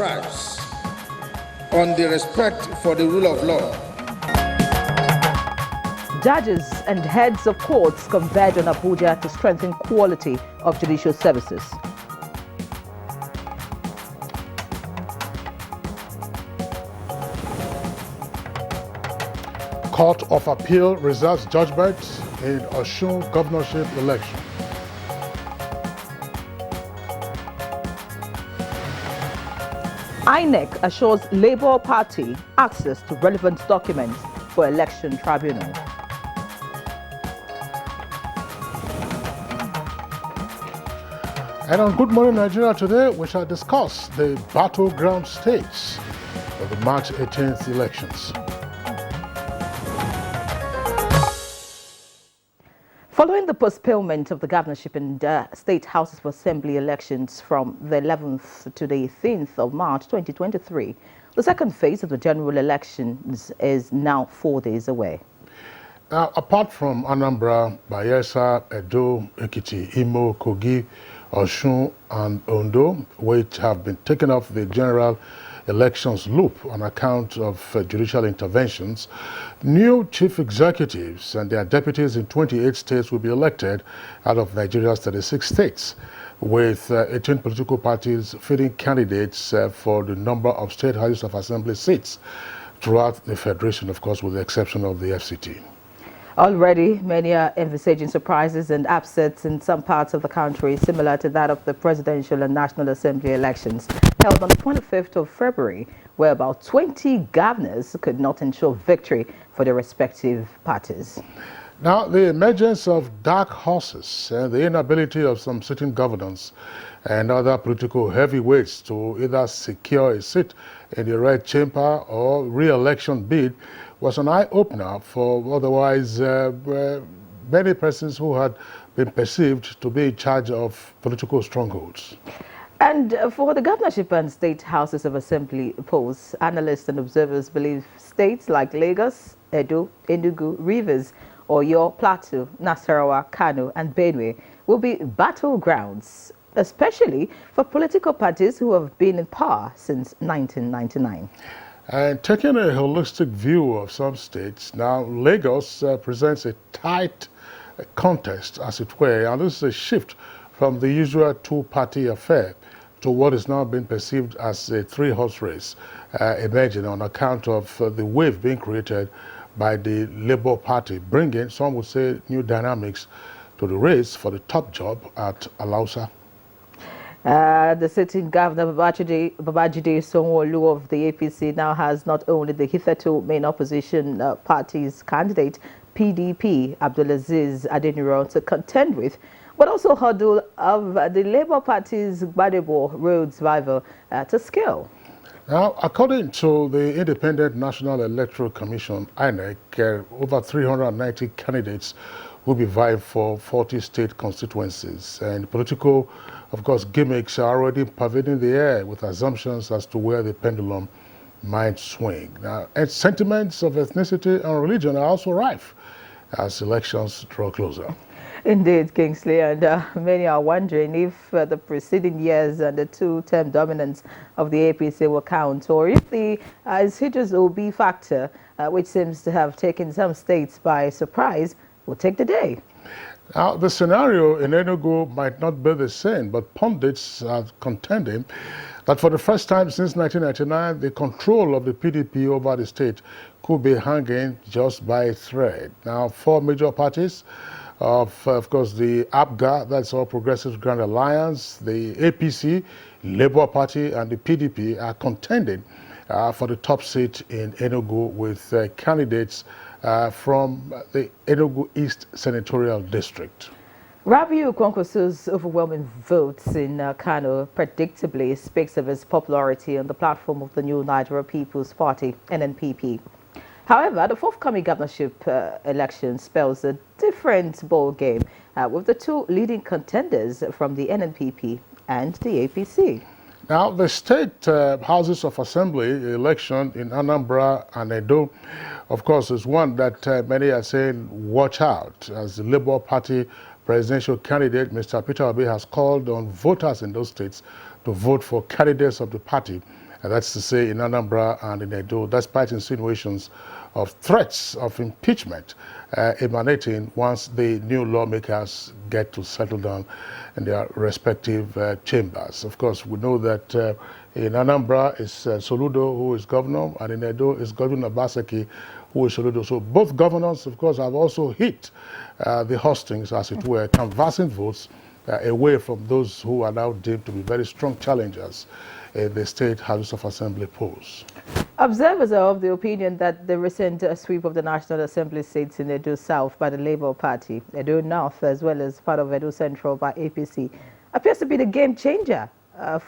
strives on the respect for the rule of law. Judges and heads of courts converge on Abuja to strengthen quality of judicial services. Court of Appeal reserves judgment in Osun governorship election. INEC assures Labour Party access to relevant documents for election tribunal. And on Good Morning Nigeria today, we shall discuss the battleground states of the March 18th elections. Following the postponement of the governorship and state houses of assembly elections from the 11th to the 18th of March 2023, the second phase of the general elections is now 4 days away. Now, apart from Anambra, Bayelsa, Edo, Ekiti, Imo, Kogi, Osun, and Ondo, which have been taken off the general elections loop on account of judicial interventions, new chief executives and their deputies in 28 states will be elected out of Nigeria's 36 states, with 18 political parties fielding candidates for the number of state houses of assembly seats throughout the federation, of course, with the exception of the FCT. Already, many are envisaging surprises and upsets in some parts of the country, similar to that of the presidential and national assembly elections held on the 25th of February, where about 20 governors could not ensure victory for their respective parties. Now, the emergence of dark horses and the inability of some sitting governors and other political heavyweights to either secure a seat in the red chamber or re-election bid was an eye-opener for otherwise many persons who had been perceived to be in charge of political strongholds. And for the governorship and state houses of assembly polls, analysts and observers believe states like Lagos, Edo, Enugu, Rivers, Oyo, Plateau, Nasarawa, Kano, and Benue will be battlegrounds, especially for political parties who have been in power since 1999. And taking a holistic view of some states, now Lagos presents a tight contest, as it were, and this is a shift from the usual two-party affair to what is now being perceived as a three-horse race emerging on account of the wave being created by the Labour Party, bringing, some would say, new dynamics to the race for the top job at Alausa. The sitting governor Babajide Sanwo-Olu of the APC now has not only the hitherto main opposition party's candidate, PDP, Abdulaziz Adeniro, to contend with, but also hurdle of the Labour Party's Gbadebo Roads rival to scale. Now, according to the Independent National Electoral Commission, INEC, over 390 candidates will be vying for 40 state constituencies. And political, of course, gimmicks are already pervading the air with assumptions as to where the pendulum might swing. Now, and sentiments of ethnicity and religion are also rife as elections draw closer. Indeed, Kingsley, and many are wondering if the preceding years and the two-term dominance of the APC will count, or if the insidious OB factor, which seems to have taken some states by surprise, will take the day. Now, the scenario in Enugu might not be the same, but pundits are contending that for the first time since 1999, the control of the PDP over the state could be hanging just by a thread. Now, four major parties, of course, the APGA, that's All Progressives Grand Alliance, the APC, Labour Party, and the PDP are contending for the top seat in Enugu with candidates from the Enugu East Senatorial District. Rabiu Kwankwaso's overwhelming votes in Kano predictably speaks of his popularity on the platform of the new Nigeria People's Party, NNPP. However, the forthcoming governorship election spells a different ball game with the two leading contenders from the NNPP and the APC. Now, the state houses of assembly election in Anambra and Edo, of course, is one that many are saying, watch out, as the Labour Party presidential candidate, Mr. Peter Obi, has called on voters in those states to vote for candidates of the party That's to say in Anambra and in Edo, despite insinuations of threats of impeachment emanating once the new lawmakers get to settle down in their respective chambers. Of course, we know that in Anambra is Soludo, who is governor, and in Edo is Governor Obaseki, who is Soludo. So both governors, of course, have also hit the hustings, as it were, canvassing votes away from those who are now deemed to be very strong challengers in the State House of Assembly polls. Observers are of the opinion that the recent sweep of the National Assembly seats in Edo South by the Labour Party, Edo North, as well as part of Edo Central by APC, appears to be the game changer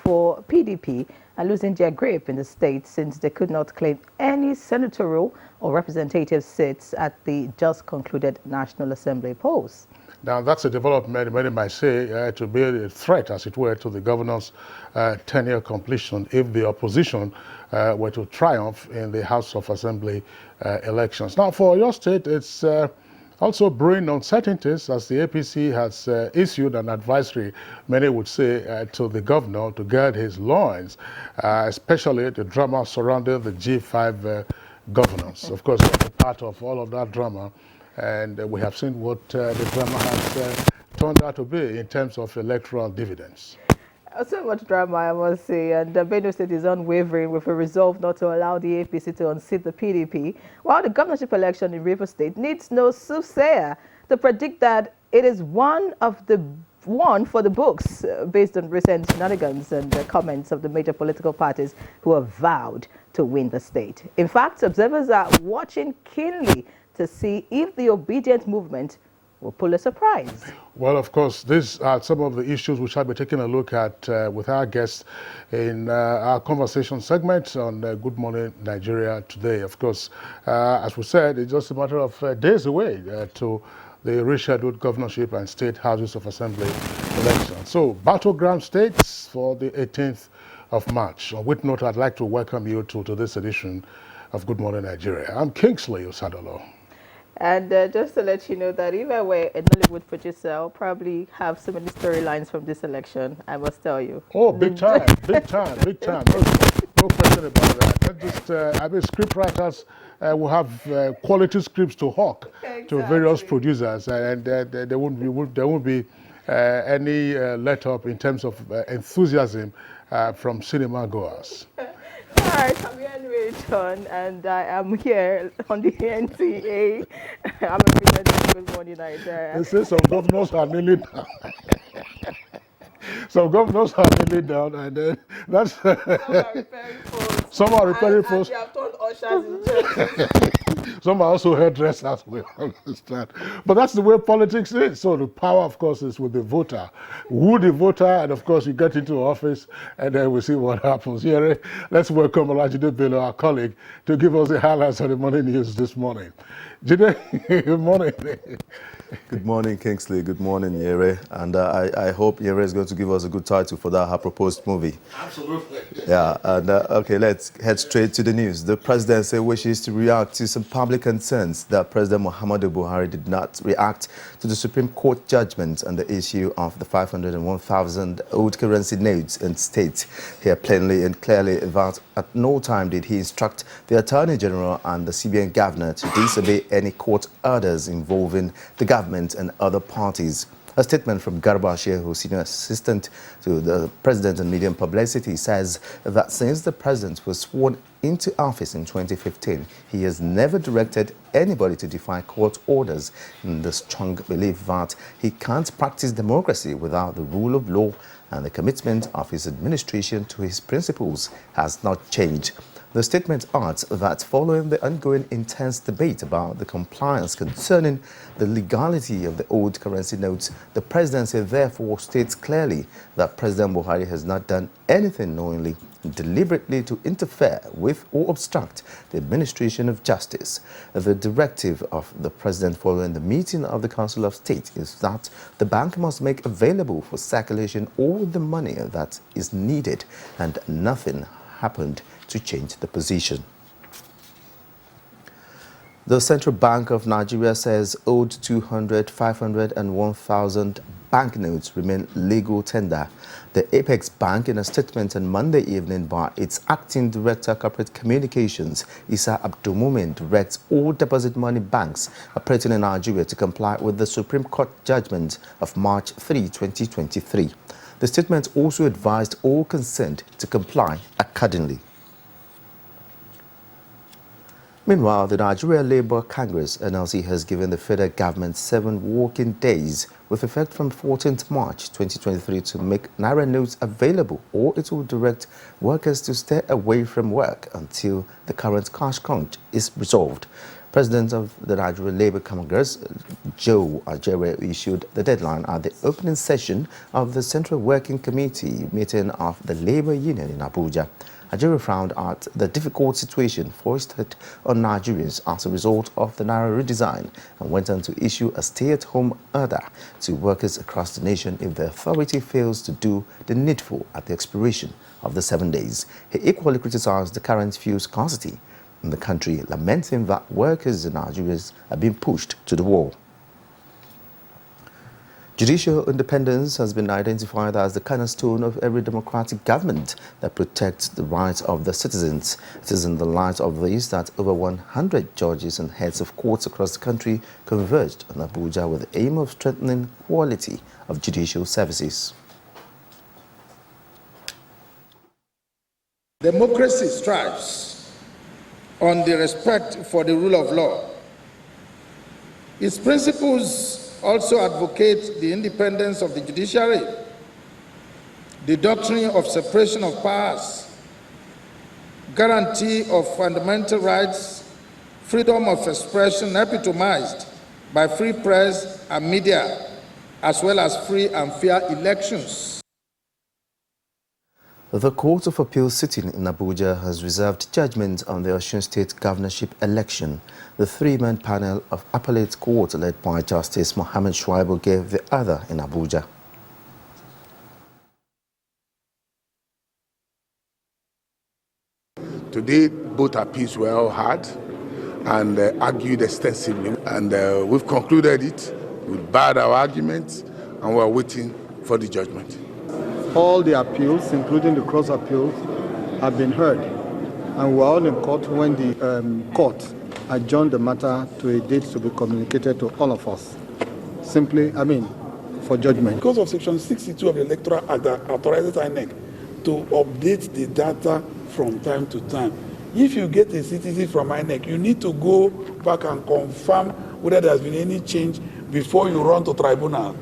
for PDP and losing their grip in the state, since they could not claim any senatorial or representative seats at the just concluded National Assembly polls. Now, that's a development many might say to be a threat, as it were, to the governor's tenure completion if the opposition were to triumph in the House of Assembly elections. Now, for your state, it's also brewing uncertainties, as the APC has issued an advisory, many would say, to the governor to guard his loins, especially the drama surrounding the G5 governors. Of course, we're part of all of that drama. And we have seen what the drama has turned out to be in terms of electoral dividends. So much drama, I must say, and Benue State is unwavering with a resolve not to allow the APC to unseat the PDP, while the governorship election in Rivers State needs no soothsayer to predict that it is one for the books, based on recent shenanigans and comments of the major political parties who have vowed to win the state. In fact, observers are watching keenly to see if the obedient movement will pull a surprise. Well, of course, these are some of the issues we shall be taking a look at with our guests in our conversation segment on Good Morning Nigeria today. Of course, as we said, it's just a matter of days away to the rescheduled governorship and state houses of assembly elections. So, Battleground states for the 18th of March. On which note, I'd like to welcome you to this edition of Good Morning Nigeria. I'm Kingsley Osadolo. And just to let you know that if I were a Nollywood producer, I'll probably have so many storylines from this election, I must tell you. Oh, big time, big time, big time. No question about that. Not just, I mean, script writers will have quality scripts to hawk to various producers, and there won't be any let up in terms of enthusiasm from cinema goers. All right, I'm Henry John, and I am here on the NTA. I'm representing Good Morning Nigeria. They say some governors are kneeling down. Some governors are kneeling down, and then that's... Some are repairing phones. Some are repairing phones. They have turned ushers in churches. Some are also hairdressers, we understand. But that's the way politics is. So the power, of course, is with the voter. Who the voter, and of course, you get into office, and then we see what happens. Here, let's welcome Olajide Bello, our colleague, to give us the highlights of the morning news this morning. Jide, good morning. Good morning, Kingsley. Good morning, Yere. And I hope Yere is going to give us a good title for her proposed movie. Absolutely. Yeah, and okay, let's head straight to the news. The presidency wishes to react to some public concerns that President Muhammadu Buhari did not react to the Supreme Court judgment on the issue of the 501,000 old currency notes and states here plainly and clearly that at no time did he instruct the Attorney General and the CBN Governor to disobey any court orders involving the government and other parties. A statement from Garba Shehu, Senior Assistant to the President on Media and Publicity, says that since the President was sworn into office in 2015, he has never directed anybody to defy court orders, in the strong belief that he can't practice democracy without the rule of law, and the commitment of his administration to his principles has not changed. The statement adds that following the ongoing intense debate about the compliance concerning the legality of the old currency notes, the presidency therefore states clearly that President Buhari has not done anything knowingly and deliberately to interfere with or obstruct the administration of justice. The directive of the president following the meeting of the Council of State is that the bank must make available for circulation all the money that is needed, and nothing happened to change the position. The Central Bank of Nigeria says owed 200, 500 and 1,000 banknotes remain legal tender. The Apex Bank, in a statement on Monday evening by its Acting Director Corporate Communications, Issa Abdulmumin, directs all deposit money banks operating in Nigeria to comply with the Supreme Court judgment of March 3, 2023. The statement also advised all concerned to comply accordingly. Meanwhile, the Nigeria Labour Congress (NLC) has given the federal government 7 working days with effect from 14th March 2023 to make Naira notes available, or it will direct workers to stay away from work until the current cash crunch is resolved. President of the Nigeria Labour Congress, Joe Ajere, issued the deadline at the opening session of the Central Working Committee meeting of the Labour Union in Abuja. Ajere frowned at the difficult situation foisted on Nigerians as a result of the Naira redesign and went on to issue a stay-at-home order to workers across the nation if the authority fails to do the needful at the expiration of the 7 days. He equally criticized the current fuel scarcity in the country, lamenting that workers in Nigeria are being pushed to the wall. Judicial independence has been identified as the cornerstone of every democratic government that protects the rights of the citizens. It is in the light of this that over 100 judges and heads of courts across the country converged on Abuja with the aim of strengthening quality of judicial services. Democracy strives on the respect for the rule of law. Its principles also advocate the independence of the judiciary, the doctrine of separation of powers, guarantee of fundamental rights, freedom of expression epitomized by free press and media, as well as free and fair elections. The Court of Appeal sitting in Abuja has reserved judgment on the Osun State governorship election. The 3-man panel of appellate court led by Justice Mohammed Shuaibu gave the other in Abuja. Today, both appeals were all heard and argued extensively, and we've concluded it. We've barred our arguments, and we're waiting for the judgment. All the appeals, including the cross appeals, have been heard, and we're all in court when the court adjourned the matter to a date to be communicated to all of us. Simply, for judgment. Because of Section 62 of the Electoral Act that authorizes INEC to update the data from time to time. If you get a CTC from INEC, you need to go back and confirm whether there's been any change before you run to tribunal.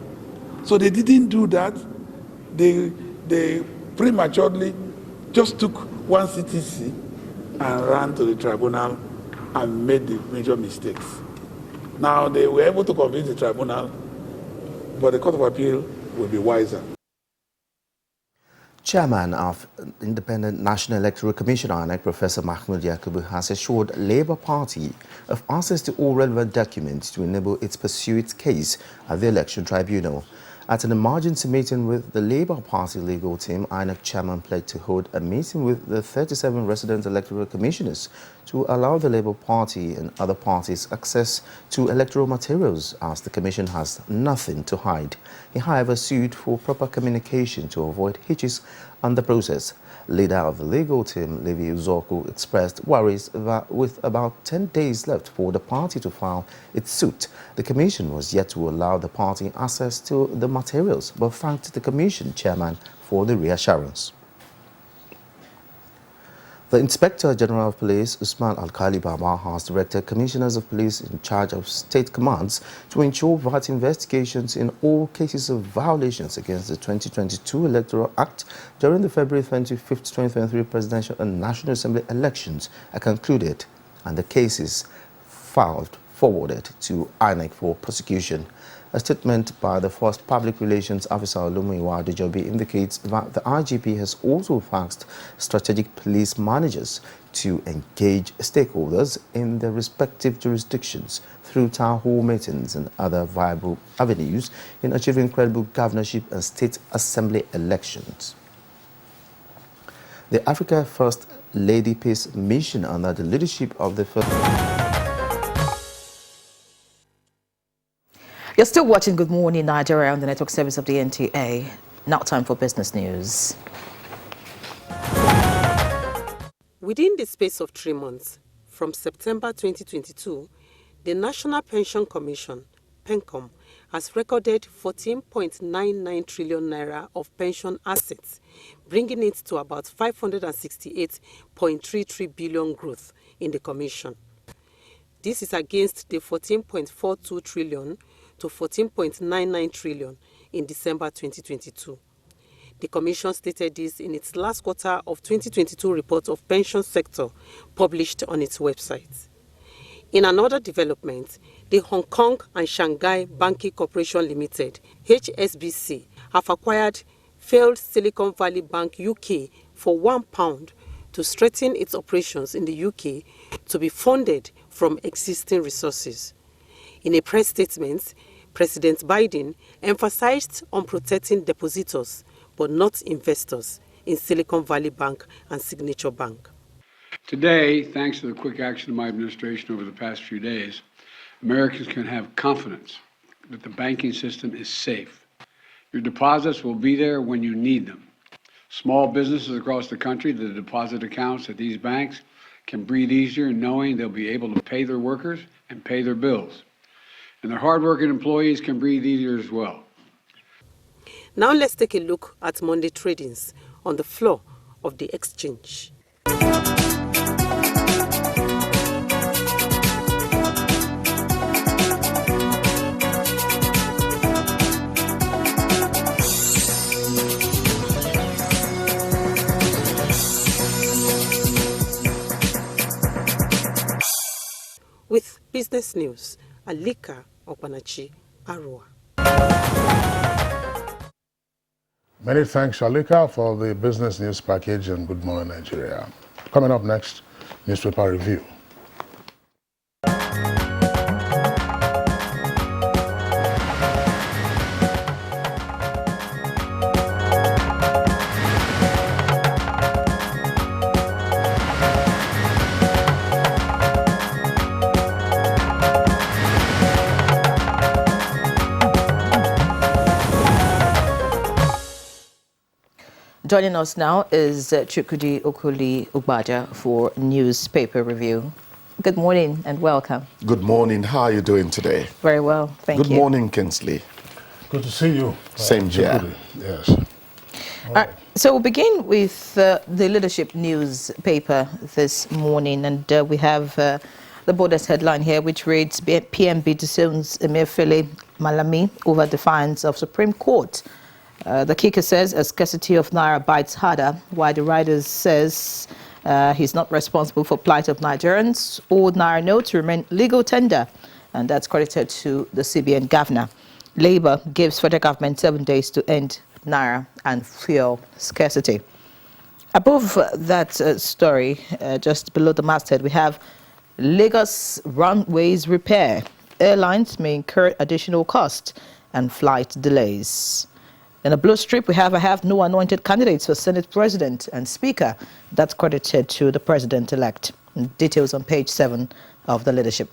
So they didn't do that. They prematurely just took one CTC and ran to the tribunal and made the major mistakes. Now they were able to convince the tribunal, but the Court of Appeal will be wiser. Chairman of Independent National Electoral Commission (INEC), Professor Mahmoud Yakubu, has assured Labour Party of access to all relevant documents to enable it to pursue its case at the Election Tribunal. At an emergency meeting with the Labour Party legal team, INEC chairman pledged to hold a meeting with the 37 resident electoral commissioners to allow the Labour Party and other parties access to electoral materials, as the commission has nothing to hide. He, however, sued for proper communication to avoid hitches on the process. Leader of the legal team, Levi Uzoku, expressed worries that with about 10 days left for the party to file its suit, the commission was yet to allow the party access to the materials, but thanked the commission chairman for the reassurance. The Inspector General of Police, Usman Alkali Baba, has directed commissioners of police in charge of state commands to ensure that investigations in all cases of violations against the 2022 Electoral Act during the February 25, 2023 presidential and National Assembly elections are concluded and the cases forwarded to INEC for prosecution. A statement by the first Public Relations Officer, Olumiwa Adejobi, indicates that the IGP has also tasked strategic police managers to engage stakeholders in their respective jurisdictions through town hall meetings and other viable avenues in achieving credible governorship and state assembly elections. The Africa First Lady Peace Mission, under the leadership of the First You're still watching Good Morning Nigeria on the network service of the NTA. Now time for business news. Within the space of 3 months, from September 2022, the National Pension Commission, PENCOM, has recorded 14.99 trillion naira of pension assets, bringing it to about 568.33 billion growth in the commission. This is against the 14.42 trillion to 14.99 trillion in December 2022. The Commission stated this in its last quarter of 2022 report of pension sector published on its website. In another development, the Hong Kong and Shanghai Banking Corporation Limited, HSBC, have acquired failed Silicon Valley Bank UK for £1 to strengthen its operations in the UK to be funded from existing resources. In a press statement, President Biden emphasized on protecting depositors but not investors in Silicon Valley Bank and Signature Bank. Today, thanks to the quick action of my administration over the past few days, Americans can have confidence that the banking system is safe. Your deposits will be there when you need them. Small businesses across the country, the deposit accounts at these banks can breathe easier knowing they'll be able to pay their workers and pay their bills. And their hardworking employees can breathe easier as well. Now let's take a look at Monday tradings on the floor of the exchange. With business news, Alika Opanachi, Arua. Many thanks, Alika, for the business news package and Good Morning Nigeria. Coming up next, newspaper review. Joining us now is Chukwudi Okuli Ugbaja for newspaper review. Good morning and welcome. Good morning. How are you doing today? Very well, thank you. Good morning, Kingsley. Good to see you. Same here. Yes. All right. So we'll begin with the leadership newspaper this morning, and we have the Borders headline here, which reads, PMB disowns Emefiele Malami over defiance of Supreme Court. The kicker says a scarcity of Naira bites harder, while the writer says he's not responsible for plight of Nigerians. Old Naira notes remain legal tender, and that's credited to the CBN governor. Labour gives federal government 7 days to end Naira and fuel scarcity. Above that story, just below the masthead, we have Lagos runways repair. Airlines may incur additional cost and flight delays. In a blue strip, we have, I have no anointed candidates for Senate President and Speaker. That's credited to the President-elect. Details on page 7 of the leadership.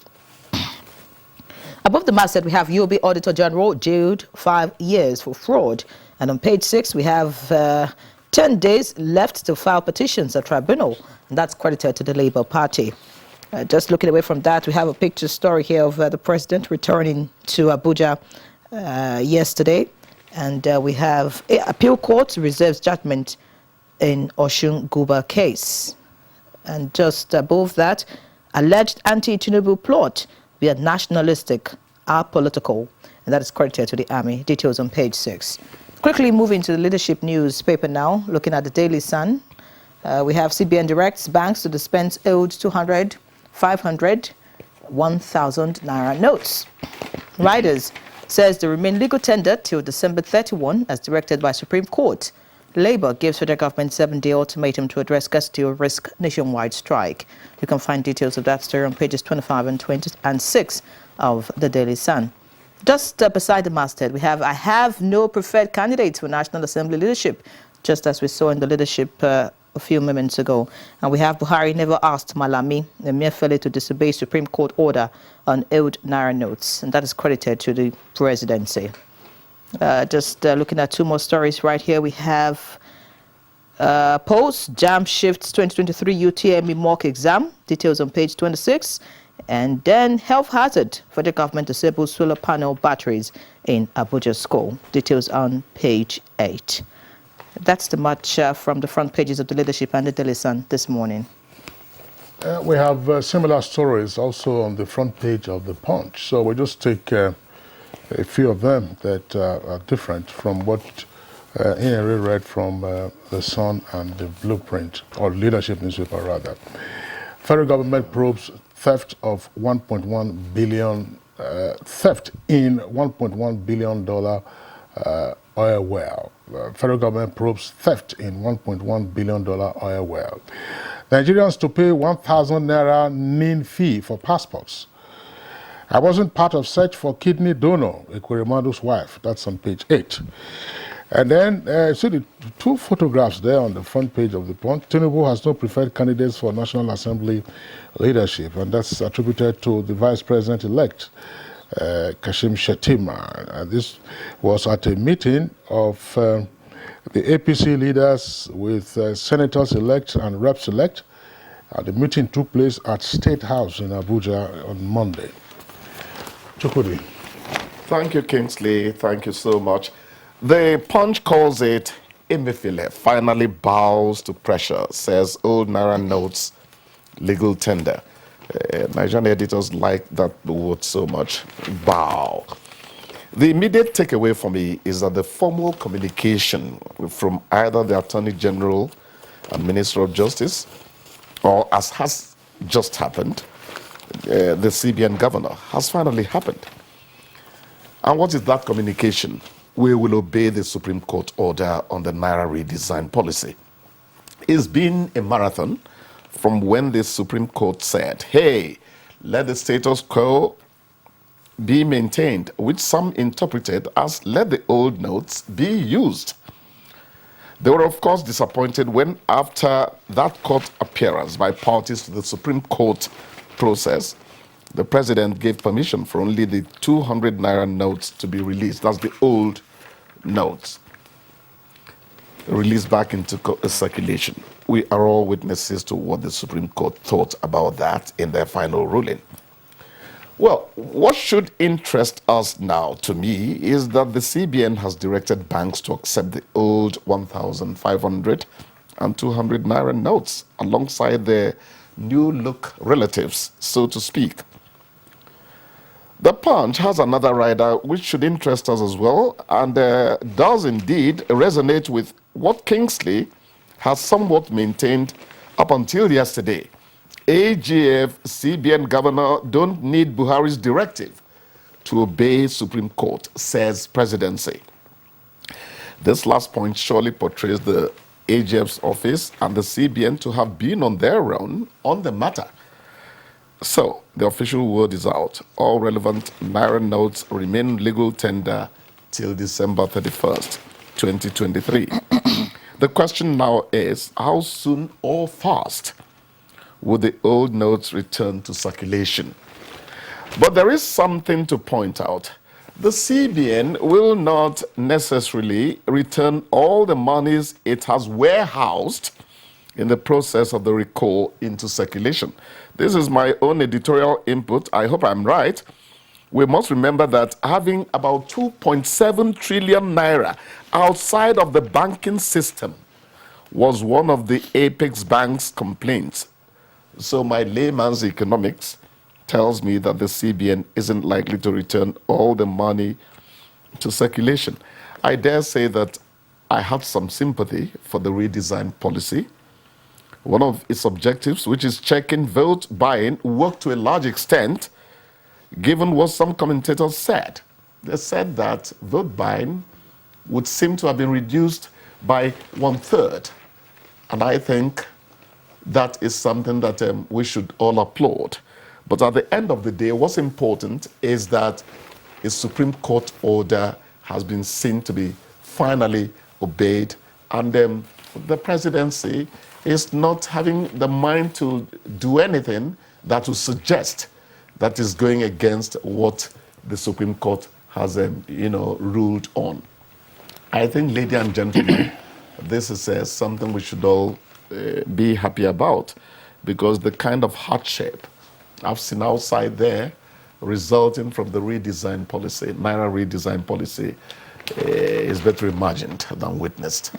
Above the masthead, we have UOB Auditor General jailed 5 years for fraud. And on page 6, we have 10 days left to file petitions at tribunal. And that's credited to the Labour Party. Just looking away from that, we have a picture story here of the President returning to Abuja yesterday. And we have appeal court reserves judgment in Oshun Guba case. And just above that, alleged anti-Tinubu plot, we are nationalistic, are political, and that is credited to the army. Details on page 6. Quickly moving to the leadership newspaper now, looking at the Daily Sun. We have CBN directs banks to dispense owed 200, 500, 1,000 Naira notes. Riders says they remain legal tender till December 31 as directed by Supreme Court. Labour gives federal government 7-day ultimatum to address scarcity or risk nationwide strike. You can find details of that story on pages 25 and 26 of the Daily Sun. Just beside the masthead, we have no preferred candidates for National Assembly leadership, just as we saw in the leadership a few moments ago. And we have Buhari never asked Malami, a mere failure to disobey Supreme Court order on old Naira notes. And that is credited to the presidency. Just looking at two more stories right here. We have Post JAM shifts 2023 UTME mock exam. Details on page 26. And then health hazard. Federal government disables solar panel batteries in Abuja school. Details on page 8. That's the much from the front pages of the Leadership and the Daily Sun this morning. We have similar stories also on the front page of the Punch. So we'll just take a few of them that are different from what Ineri read from the Sun and the Blueprint, or Leadership newspaper rather. Federal government probes theft of 1.1 billion, theft in $1.1 billion oil well. Federal government probes theft in $1.1 billion oil well. Nigerians to pay 1,000 Naira NIN fee for passports. I wasn't part of search for kidney donor, Ekwerimadu's wife. That's on page 8. And then, see the two photographs there on the front page of the Punch. Tinubu has no preferred candidates for National Assembly leadership, and that's attributed to the Vice President-elect, Kashim Shettima. And this was at a meeting of the APC leaders with senators-elect and reps-elect. The meeting took place at State House in Abuja on Monday. Chukudi. Thank you, Kingsley. Thank you so much. The Punch calls it Emefiele finally bows to pressure, says old Naira notes legal tender. Nigerian editors like that word so much, bow. The immediate takeaway for me is that the formal communication from either the Attorney General and Minister of Justice, or as has just happened, the CBN governor, has finally happened. And what is that communication? We will obey the Supreme Court order on the Naira redesign policy. It's been a marathon from when the Supreme Court said, hey, let the status quo be maintained, which some interpreted as let the old notes be used. They were, of course, disappointed when, after that court appearance by parties to the Supreme Court process, the president gave permission for only the 200 Naira notes to be released. That's the old notes, released back into circulation. We are all witnesses to what the Supreme Court thought about that in their final ruling. Well, what should interest us now, to me, is that the CBN has directed banks to accept the old 1,500 and 200 Naira notes alongside their new look relatives, so to speak. The Punch has another rider which should interest us as well, and does indeed resonate with what Kingsley has somewhat maintained up until yesterday. AGF CBN governor don't need Buhari's directive to obey Supreme Court, says presidency. This last point surely portrays the AGF's office and the CBN to have been on their own on the matter. So, the official word is out. All relevant Naira notes remain legal tender till December 31st, 2023. The question now is, how soon or fast will the old notes return to circulation? But there is something to point out. The CBN will not necessarily return all the monies it has warehoused in the process of the recall into circulation. This is my own editorial input. I hope I'm right. We must remember that having about 2.7 trillion Naira outside of the banking system was one of the apex bank's complaints. So my layman's economics tells me that the CBN isn't likely to return all the money to circulation. I dare say that I have some sympathy for the redesign policy. One of its objectives, which is checking vote buying, worked to a large extent, given what some commentators said. They said that vote buying would seem to have been reduced by 1/3. And I think that is something that we should all applaud. But at the end of the day, what's important is that a Supreme Court order has been seen to be finally obeyed, and the presidency is not having the mind to do anything that will suggest that is going against what the Supreme Court has, ruled on. I think, ladies and gentlemen, this is something we should all be happy about, because the kind of hardship I've seen outside there resulting from the redesign policy, Naira redesign policy, is better imagined than witnessed.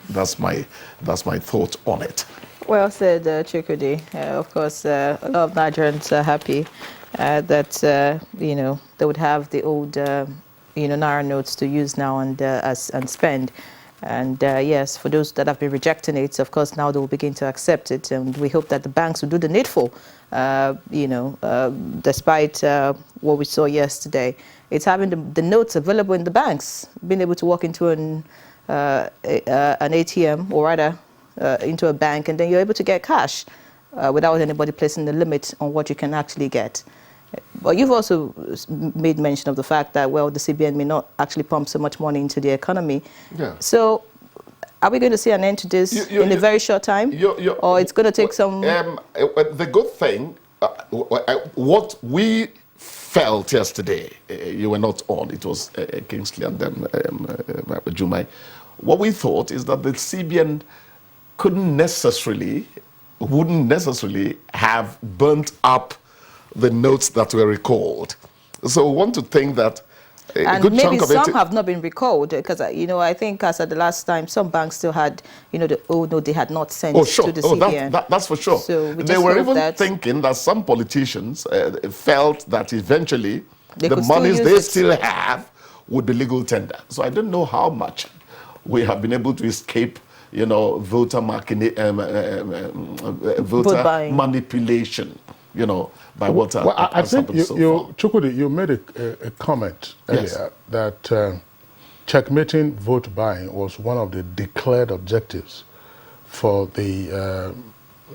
That's my thought on it. Well said, Chukwudi. Of course, a lot of Nigerians are happy that they would have the old Naira notes to use now and spend. And yes, for those that have been rejecting it, of course, now they will begin to accept it. And we hope that the banks will do the needful, despite what we saw yesterday. It's having the notes available in the banks, being able to walk into an ATM, or rather into a bank, and then you're able to get cash without anybody placing the limit on what you can actually get. But you've also made mention of the fact that, well, the CBN may not actually pump so much money into the economy. Yeah. So are we going to see an end to this in a very short time? Or it's going to take some... The good thing, what we felt yesterday, you were not on, it was Kingsley and then Jumai. What we thought is that the CBN wouldn't necessarily have burnt up the notes that were recalled. So we want to think that a good chunk of it... And maybe some have not been recalled, because, I think as at the last time, some banks still had, the old note they had not sent to the CBN. That's for sure. So they were even thinking that some politicians felt that eventually the monies they still have would be legal tender. So I don't know how much we have been able to escape voter manipulation, by what I think happened so far. Chukwudi, you made a comment earlier that checkmating vote buying was one of the declared objectives for the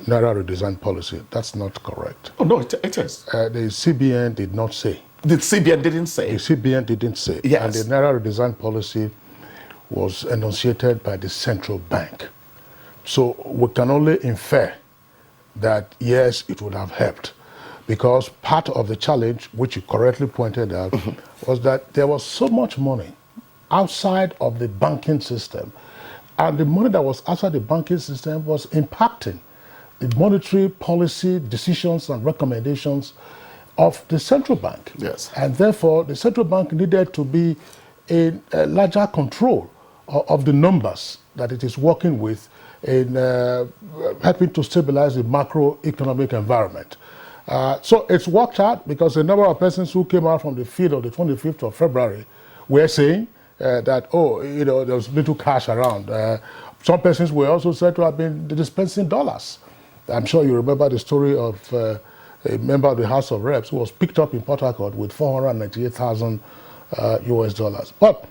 Naira redesign policy. That's not correct. Oh, no, it is. The CBN did not say. The CBN didn't say. The CBN didn't say. Yes. And the Naira redesign policy was enunciated by the central bank. So we can only infer that, yes, it would have helped. Because part of the challenge, which you correctly pointed out, was that there was so much money outside of the banking system. And the money that was outside the banking system was impacting the monetary policy decisions and recommendations of the central bank. Yes. And therefore, the central bank needed to be in larger control of the numbers that it is working with in helping to stabilize the macroeconomic environment. So it's worked out, because a number of persons who came out from the field on the 25th of February were saying that, there was little cash around. Some persons were also said to have been dispensing dollars. I'm sure you remember the story of a member of the House of Reps who was picked up in Port Harcourt with $498,000 US dollars. But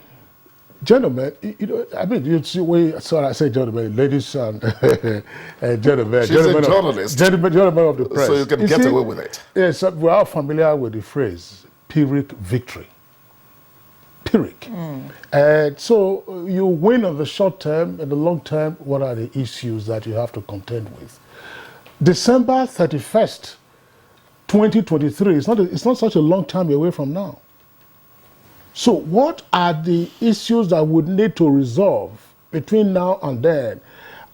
gentlemen, you see, sorry, I say gentlemen, ladies and gentlemen. She's a journalist. Gentlemen of the press. So you can get away with it. Yes, we are familiar with the phrase, Pyrrhic victory. Pyrrhic. And so you win on the short term, and the long term, what are the issues that you have to contend with? December 31st, 2023, it's not such a long time away from now. So what are the issues that would need to resolve between now and then?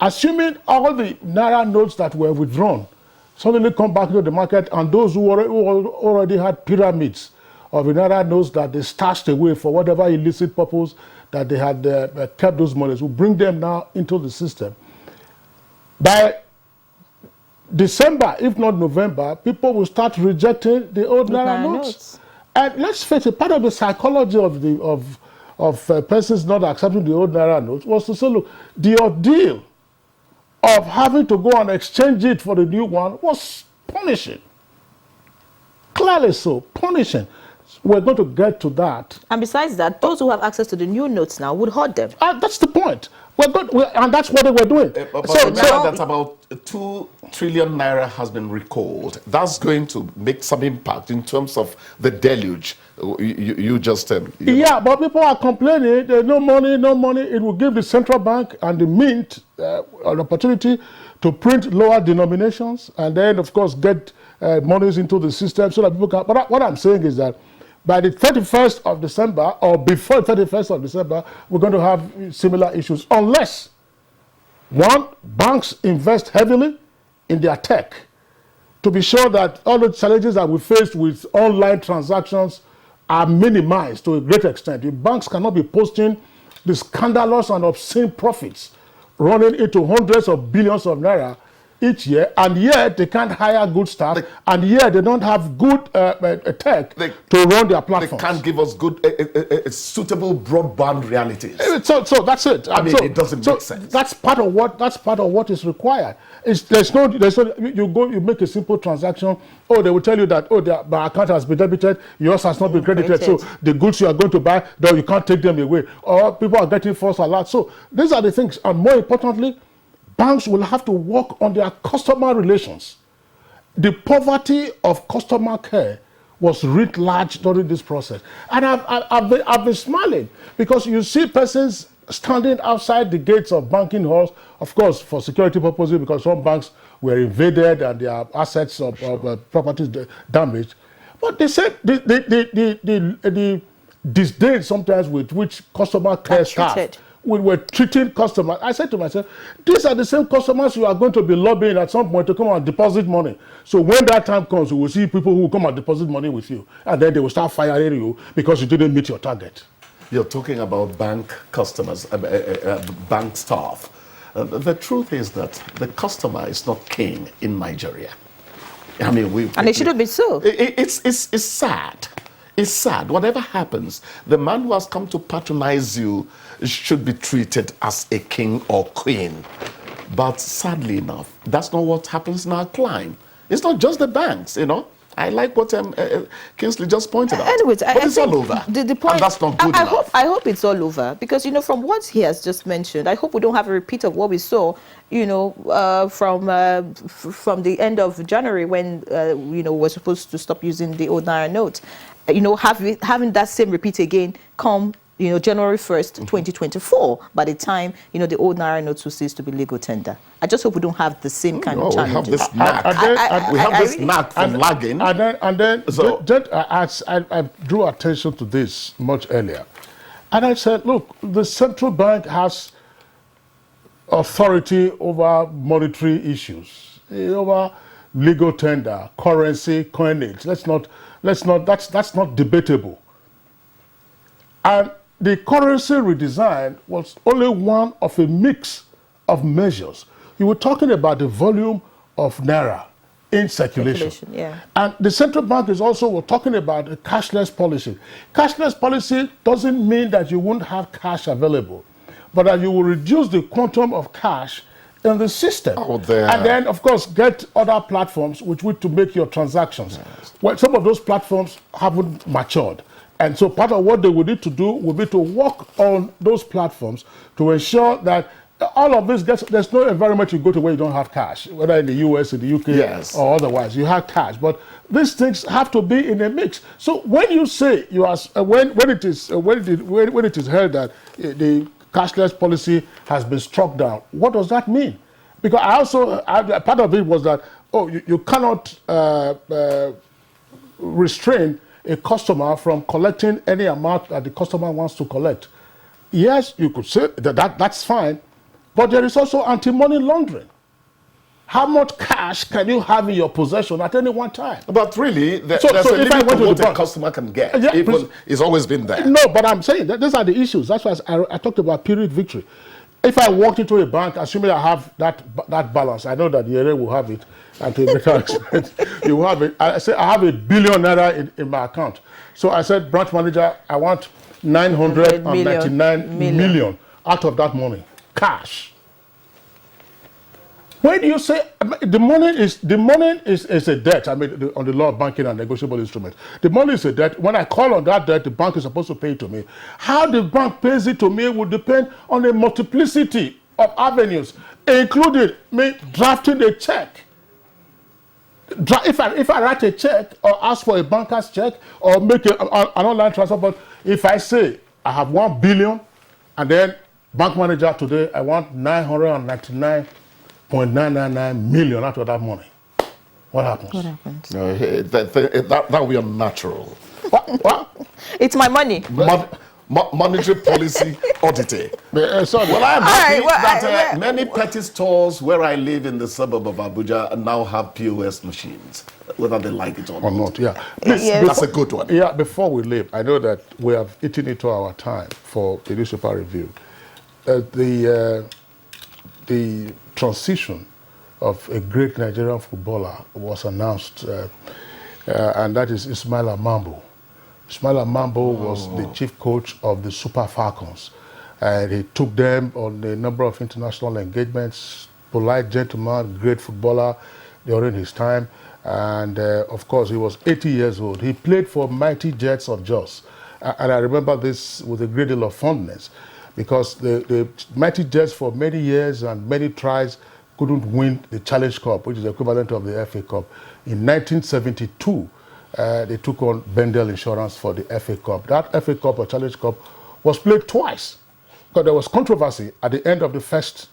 Assuming all the Naira notes that were withdrawn suddenly come back into the market, and those who already had pyramids of the Naira notes that they stashed away for whatever illicit purpose that they had kept those monies, will bring them now into the system. By December, if not November, people will start rejecting the old Naira notes. And let's face it, part of the psychology of persons not accepting the old Naira notes was to say, look, the ordeal of having to go and exchange it for the new one was punishing. Clearly so, punishing. We're going to get to that. And besides that, those who have access to the new notes now would hoard them. That's the point. And that's what they were doing. But remember that about 2 trillion naira has been recalled. That's going to make some impact in terms of the deluge. You just yeah, but people are complaining. There's no money, no money. It will give the central bank and the mint an opportunity to print lower denominations and then, of course, get monies into the system so that people can. But what I'm saying is that by the 31st of December or before the 31st of December, we're going to have similar issues unless, one, banks invest heavily in their tech to be sure that all the challenges that we faced with online transactions are minimized to a great extent. The banks cannot be posting the scandalous and obscene profits running into hundreds of billions of naira each year, and yet they can't hire good staff, and yet they don't have good tech to run their platforms. They can't give us good, suitable broadband realities. So that's it. I mean, it doesn't make sense. That's part of what is required. You make a simple transaction. Oh, they will tell you that my account has been debited, yours has not been credited. So the goods you are going to buy, no, you can't take them away. Or people are getting false alerts. So these are the things, and more importantly, banks will have to work on their customer relations. The poverty of customer care was writ large during this process. And I've been smiling because you see persons standing outside the gates of banking halls, of course, for security purposes, because some banks were invaded and their assets of properties damaged. But they said the disdain sometimes with which customer care staff we were treating customers. I said to myself, these are the same customers you are going to be lobbying at some point to come and deposit money. So when that time comes, you will see people who will come and deposit money with you. And then they will start firing you because you didn't meet your target. You're talking about bank customers, bank staff. The truth is that the customer is not king in Nigeria. I mean, and it shouldn't be so. It's sad. It's sad. Whatever happens, the man who has come to patronize you should be treated as a king or queen. But sadly enough, that's not what happens in our climb. It's not just the banks, you know. I like what Kingsley just pointed out. Anyways, but it's all over. The point, and that's not good enough. I hope it's all over because, you know, from what he has just mentioned, I hope we don't have a repeat of what we saw, you know, from the end of January when, you know, we're supposed to stop using the old Naira note. You know, having that same repeat again come, you know, January 1st, 2024, by the time, you know, the old Naira notes will cease to be legal tender. I just hope we don't have the same kind of challenges. We have this knack. We have this knack from lagging. And then I drew attention to this much earlier. And I said, look, the central bank has authority over monetary issues, over legal tender, currency, coinage. That's not debatable. And the currency redesign was only one of a mix of measures. You were talking about the volume of Naira in circulation. Yeah. And the central bank is also talking about a cashless policy. Cashless policy doesn't mean that you won't have cash available, but that you will reduce the quantum of cash in the system. And then, of course, get other platforms which to make your transactions. Yes. Well, some of those platforms haven't matured. And so part of what they would need to do would be to work on those platforms to ensure that all of this there's no environment you go to where you don't have cash, whether in the US, in the UK, or otherwise, you have cash. But these things have to be in a mix. So when you say when it is held that the cashless policy has been struck down, what does that mean? Because part of it was that, you cannot restrain a customer from collecting any amount that the customer wants to collect. Yes, you could say that's fine, but there is also anti-money laundering. How much cash can you have in your possession at any one time? But really, there's a limit to what a customer can get. It's always been there. No, but I'm saying that these are the issues. That's why I talked about period victory. If I walked into a bank, assuming I have that balance, I know that the area will have it, and to a better extent, you will have it. I say I have $1 billion in my account. So I said, branch manager, I want 999 million out of that money, cash. When you say the money is a debt, I mean, on the law of banking and negotiable instruments, the money is a debt. When I call on that debt, the bank is supposed to pay it to me. How the bank pays it to me will depend on a multiplicity of avenues, including me drafting a check. If I write a check or ask for a banker's check or make an online transfer, but if I say I have 1 billion and then bank manager today, I want 999.999 million out of that money, what happens? What happens? That will be unnatural. What? It's my money. Monetary policy auditing. Sorry. Well, I'm happy right, that many petty stores where I live in the suburb of Abuja now have POS machines, whether they like it or not. Yeah. That's a good one. Yeah, before we leave, I know that we have eaten into our time for the newspaper review. The transition of a great Nigerian footballer was announced, and that is Ismaila Mambo. Ismaila Mambo was the chief coach of the Super Falcons, and he took them on a number of international engagements. Polite gentleman, great footballer during his time, and of course he was 80 years old. He played for Mighty Jets of Jos, and I remember this with a great deal of fondness, because the Mighty Jets for many years and many tries couldn't win the Challenge Cup, which is the equivalent of the FA Cup. In 1972, they took on Bendel Insurance for the FA Cup. That FA Cup or Challenge Cup was played twice, because there was controversy at the end of the first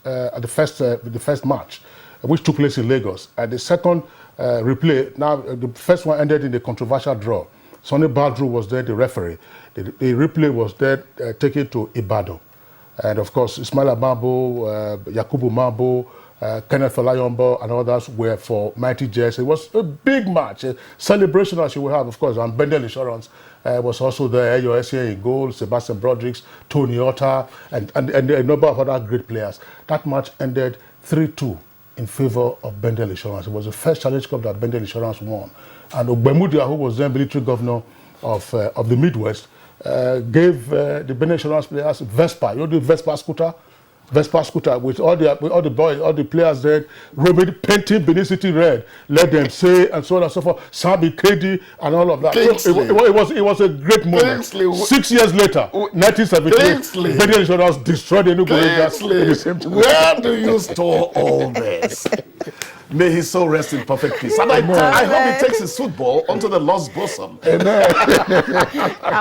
match, which took place in Lagos. At the second replay, now the first one ended in a controversial draw. Sonny Badru was there, the referee. The replay was then taken to Ibadan. And of course, Ismaila Mambo, Yakubu Mambo, Kenneth Olayombo and others were for Mighty Jets. It was a big match, a celebration as you will have, of course. And Bendel Insurance was also there, your SCA in goal, Sebastian Broderick, Tony Otta, and a number of other great players. That match ended 3-2 in favor of Bendel Insurance. It was the first Challenge Cup that Bendel Insurance won. And Ogbemudia, who was then military governor of the Midwest, gave the Bendel Insurance players Vespa. You know the Vespa scooter? Vespa scooter with all the boys, all the players there, roaming, painting Benin City red, let them say, and so on and so forth. Sambi Kedi and all of that. So it was a great moment. 6 years later, 1978, Bendel Insurance destroyed the Enugu Rangers in the same time. Where do you store all this? May his soul rest in perfect peace. And I hope he takes his football onto the lost bosom. And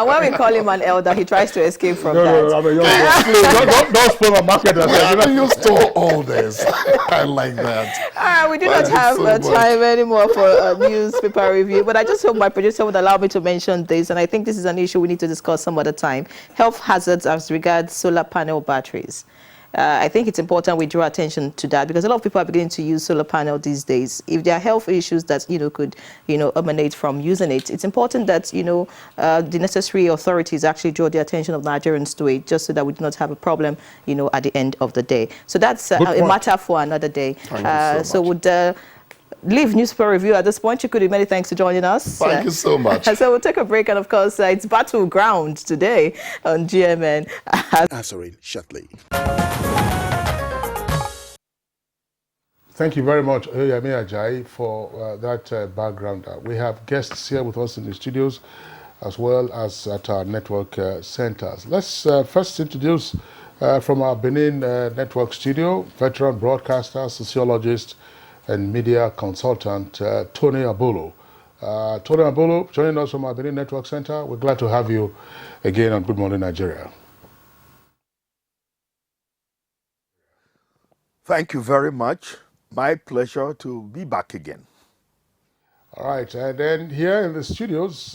when we call him an elder, he tries to escape from that. No, I'm a young man. Don't spoil my market. Where do you store all this? I like that. All right, we do not have time anymore for a newspaper review, but I just hope my producer would allow me to mention this, and I think this is an issue we need to discuss some other time. Health hazards as regards solar panel batteries. I think it's important we draw attention to that, because a lot of people are beginning to use solar panel these days. If there are health issues that could emanate from using it, it's important that the necessary authorities actually draw the attention of Nigerians to it, just so that we do not have a problem at the end of the day. So that's a matter for another day. So would leave newspaper review at this point. Chikudu, many thanks for joining us. Thank you so much. So we'll take a break, and of course it's Battleground today on GMN. Answering shortly. Thank you very much, Oyemi Ajayi, for that background. We have guests here with us in the studios, as well as at our network centers. Let's first introduce from our Benin network studio, veteran broadcaster, sociologist, and media consultant, Tony Abolo. Tony Abolo, joining us from our Benin Network Center. We're glad to have you again on Good Morning Nigeria. Thank you very much. My pleasure to be back again. All right, and then here in the studios,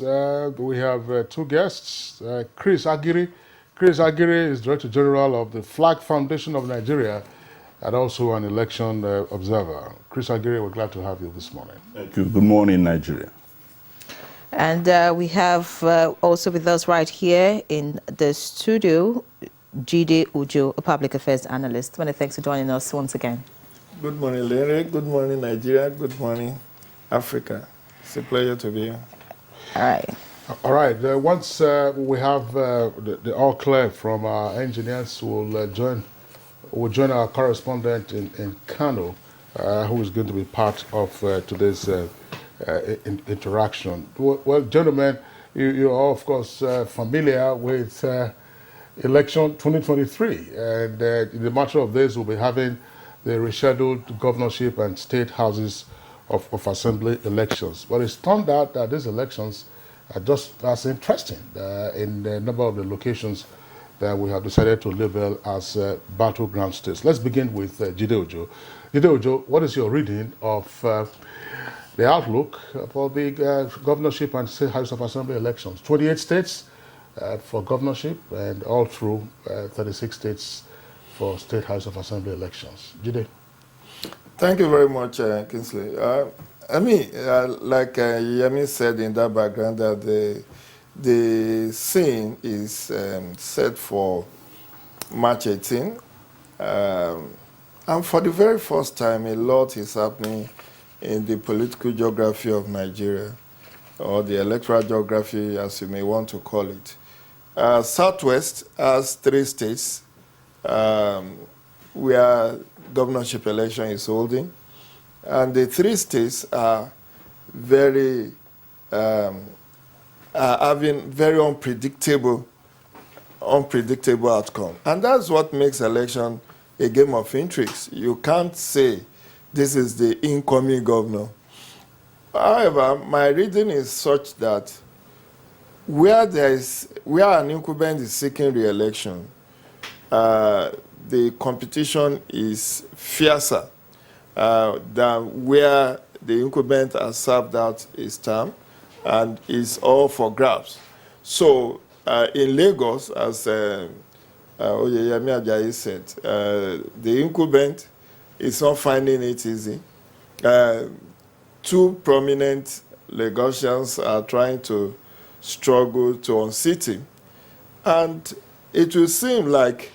we have two guests, Chris Agiri. Chris Agiri is Director General of the Flag Foundation of Nigeria, and also an election observer. Chris Agiri, we're glad to have you this morning. Thank you. Good morning, Nigeria. And we have also with us right here in the studio, Jide Ujo, a public affairs analyst. Many thanks for joining us once again. Good morning, Larry. Good morning, Nigeria. Good morning, Africa. It's a pleasure to be here. All right. All right. Once we have the all clear from our engineers, we'll join our correspondent in Kano, who is going to be part of today's interaction. Well, gentlemen, you're all, of course, familiar with election 2023, and in the matter of days, we'll be having the rescheduled governorship and state houses of assembly elections. But it's turned out that these elections are just as interesting in a number of the locations that we have decided to label as battleground states. Let's begin with Jide Ojo. Jide Ojo, what is your reading of the outlook for the governorship and state house of assembly elections? 28 states for governorship and all through 36 states for state house of assembly elections. Jide. Thank you very much, Kingsley. Like Yemi said in that background, that the scene is set for March 18. And for the very first time, a lot is happening in the political geography of Nigeria, or the electoral geography, as you may want to call it. Southwest has 3 states where governorship election is holding, and the 3 states are having very unpredictable outcome, and that's what makes election a game of intrigues. You can't say this is the incoming governor. However, my reading is such that where an incumbent is seeking re-election, the competition is fiercer than where the incumbent has served out his term and is all for grabs. So in Lagos, as Oyeyemi Ajayi said, the incumbent is not finding it easy. 2 prominent Lagosians are trying to struggle to unseat him. And it will seem like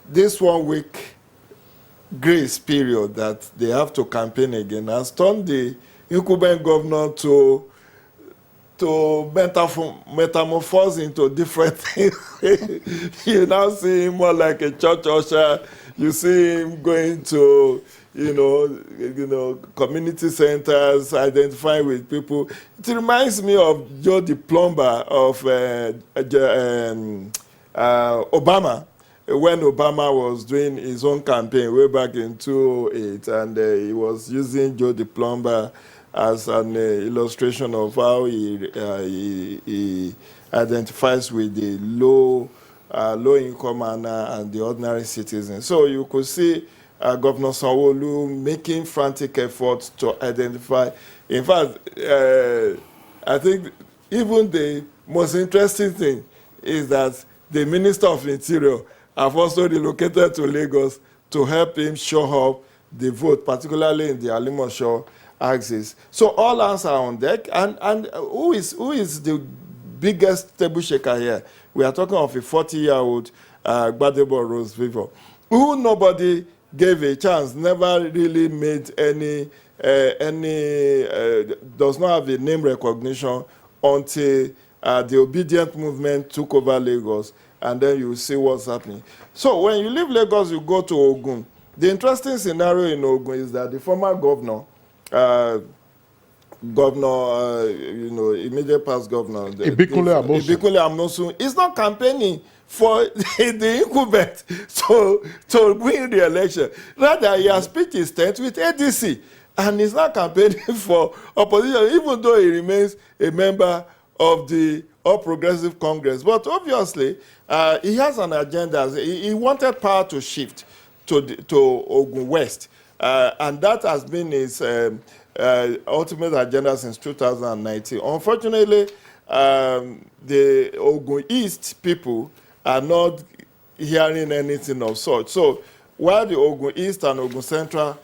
this 1-week grace period that they have to campaign again has turned the incumbent governor to metamorphose into different things. You now see him more like a church usher. You see him going to, community centers, identifying with people. It reminds me of Joe the Plumber of Obama, when Obama was doing his own campaign way back in 2008, and he was using Joe the Plumber as an illustration of how he identifies with the low-income earner and the ordinary citizen. So you could see Governor Sanwo-Olu making frantic efforts to identify. In fact, I think even the most interesting thing is that the Minister of Interior have also relocated to Lagos to help him show up the vote, particularly in the Alimosho axis. So all hands are on deck. And who is the biggest table shaker here? We are talking of a 40-year-old Gbadebo Rose Vivo, who nobody gave a chance, never really made does not have a name recognition until the obedient movement took over Lagos, and then you see what's happening. So when you leave Lagos, you go to Ogun. The interesting scenario in Ogun is that the former governor, immediate past governor, Ibikule Amosun, is not campaigning for the incumbent to win the election. Rather, he has pitched his tent with ADC, and he's not campaigning for opposition, even though he remains a member of the All Progressive Congress. But obviously, he has an agenda. He wanted power to shift to Ogun West, and that has been his ultimate agenda since 2019. Unfortunately, the Ogun East people are not hearing anything of such. So while the Ogun East and Ogun Central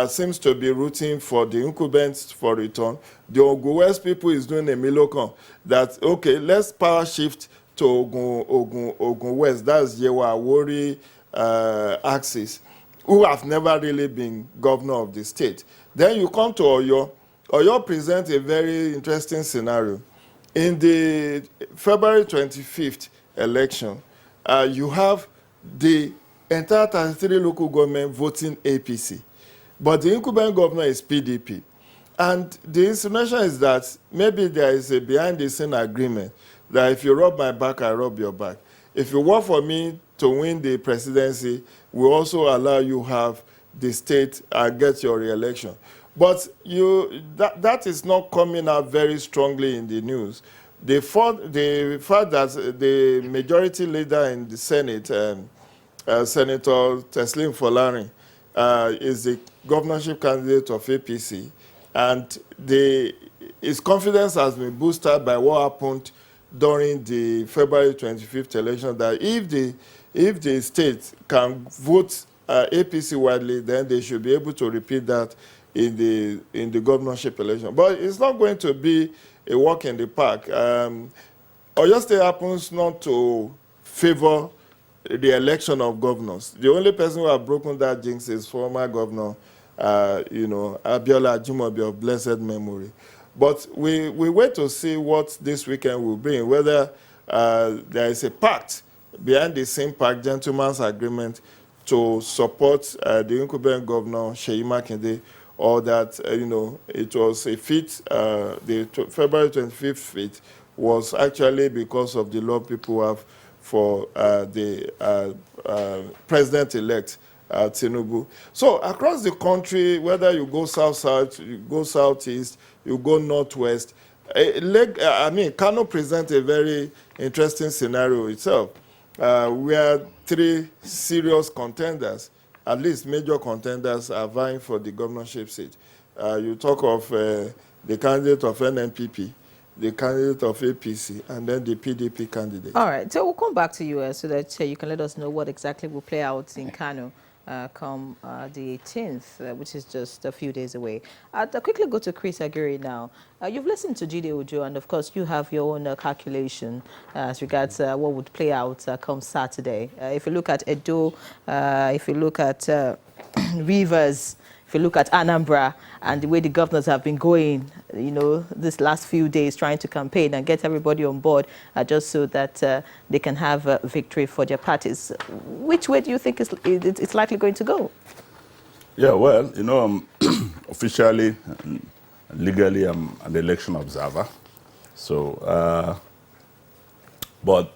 seems to be rooting for the incumbents for return, the Ogun West people is doing a milocon that, okay, let's power shift to Ogun West. That's Yewa Awori axis, who have never really been governor of the state. Then you come to Oyo. Oyo presents a very interesting scenario. In the February 25th election, you have the entire 33 local government voting APC. But the incumbent governor is PDP. And the insinuation is that maybe there is a behind-the-scene agreement that if you rub my back, I rub your back. If you work for me to win the presidency, we also allow you have the state and get your re-election. But that is not coming out very strongly in the news. The fact that the majority leader in the Senate, Senator Teslim Folarin, is the governorship candidate of APC, and his confidence has been boosted by what happened during the February 25th election, that if the state can vote APC widely, then they should be able to repeat that in the governorship election. But it's not going to be a walk in the park. Oyo State happens not to favor the election of governors. The only person who has broken that jinx is former governor, Abiola Ajimobi of blessed memory. But we wait to see what this weekend will bring, whether there is a pact behind the same pact, gentleman's agreement, to support the incumbent governor, Seyi Makinde, or that, it was a feat, the February 25th feat was actually because of the love people have for the president-elect, Tinubu. So across the country, whether you go south-south, you go southeast, you go northwest, Kano presents a very interesting scenario itself, where three serious contenders, at least major contenders, are vying for the governorship seat. You talk of the candidate of NNPP, the candidate of APC, and then the PDP candidate. All right, so we'll come back to you so that you can let us know what exactly will play out in Kano come the 18th, which is just a few days away. I'll quickly go to Chris Aguirre now. You've listened to Jide Ojo, and of course you have your own calculation as regards what would play out come Saturday. If you look at Edo, if you look at Rivers, if you look at Anambra and the way the governors have been going, this last few days trying to campaign and get everybody on board just so that they can have a victory for their parties. Which way do you think it's likely going to go? Yeah, well, officially, legally, I'm an election observer. So, but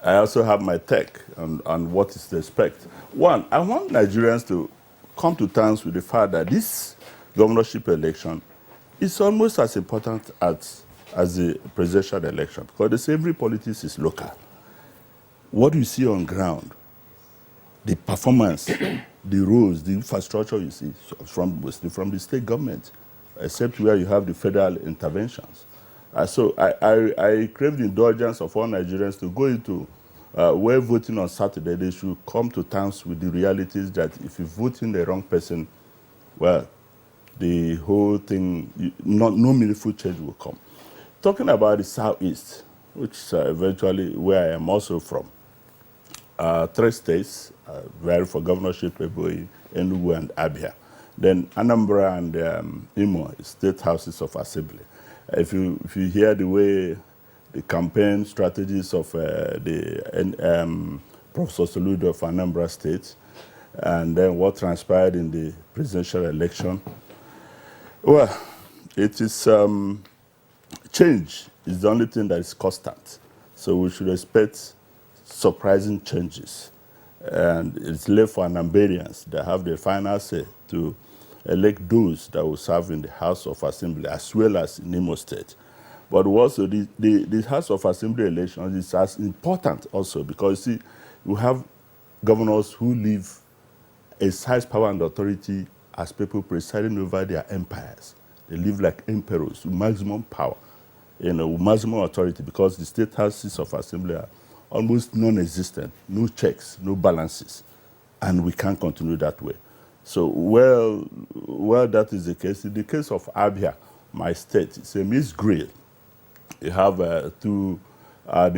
I also have my take on what is to expect. One, I want Nigerians to come to terms with the fact that this governorship election is almost as important as the presidential election, because they say every politics is local. What you see on ground, the performance, the roads, the infrastructure you see from the state government, except where you have the federal interventions. So I crave the indulgence of all Nigerians to go into where voting on Saturday. They should come to terms with the realities that if you vote in the wrong person, well, the whole thing, no meaningful change will come. Talking about the Southeast, which is eventually where I am also from, 3 states vary for governorship: Ebonyi, Enugu, and Abia. Then Anambra and Imo, state houses of assembly. If you hear the way the campaign strategies of Professor Soludo of Anambra State, and then what transpired in the presidential election, well, it is change is the only thing that is constant. So we should expect surprising changes. And it's left for Anambarians that have the final say to elect those that will serve in the House of Assembly as well as in Imo State. But also the House of Assembly election is as important also because you see, you have governors who live exercise power and authority as people presiding over their empires. They live like emperors with maximum power, with maximum authority, because the state houses of assembly are almost non-existent, no checks, no balances, and we can't continue that way. So, well, that is the case. In the case of Abia, my state, it's a mixed grade. You have the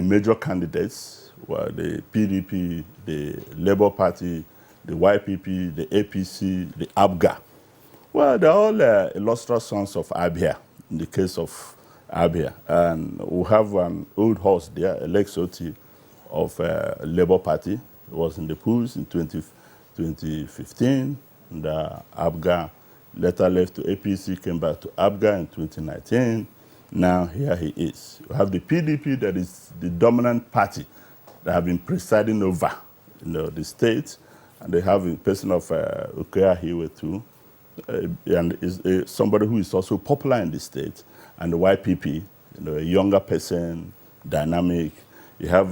major candidates, the PDP, the Labour Party, the YPP, the APC, the ABGA. Well, they're all illustrious sons of Abia, in the case of Abia. And we have an old horse there, Alex Oti of Labour Party. He was in the polls in 2015, And Abuja later left to APC, came back to Abuja in 2019. Now here he is. We have the PDP, that is the dominant party that have been presiding over the state, and they have a person of Okoya Hiwe too, and is somebody who is also popular in the state, and the YPP, a younger person, dynamic. You have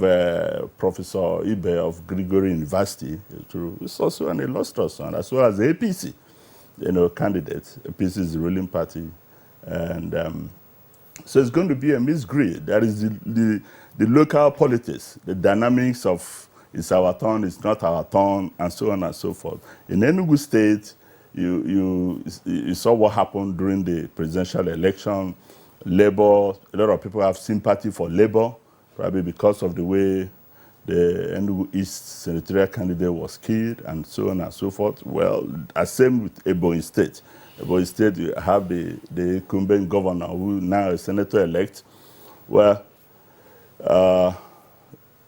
Professor Ibe of Grigori University, who is also an illustrious one, as well as the APC, candidate. APC is the ruling party, and so it's going to be a mixed grid. That is the local politics, the dynamics of it's our turn, it's not our turn, and so on and so forth. In Enugu State, you saw what happened during the presidential election. Labour, a lot of people have sympathy for Labour, probably because of the way the Enugu East senatorial candidate was killed, and so on and so forth. Well, same with Ebonyi State. Ebonyi State, you have the incumbent governor, who now is senator-elect. Well,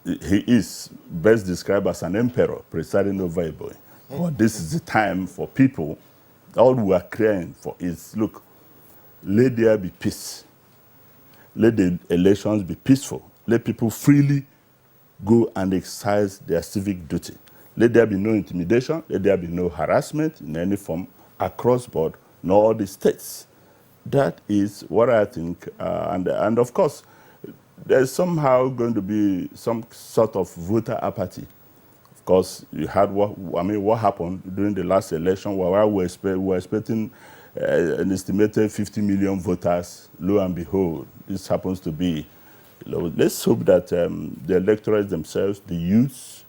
he is best described as an emperor presiding over Ebonyi. But this is the time for people, all we are crying for is, look, let there be peace. Let the elections be peaceful. Let people freely go and exercise their civic duty. Let there be no intimidation. Let there be no harassment in any form across board in all the states. That is what I think. And of course, there's somehow going to be some sort of voter apathy. Of course, you had what happened during the last election, where we were expecting an estimated 50 million voters. Lo and behold, this happens to be. Let's hope that the electorates themselves, the youths,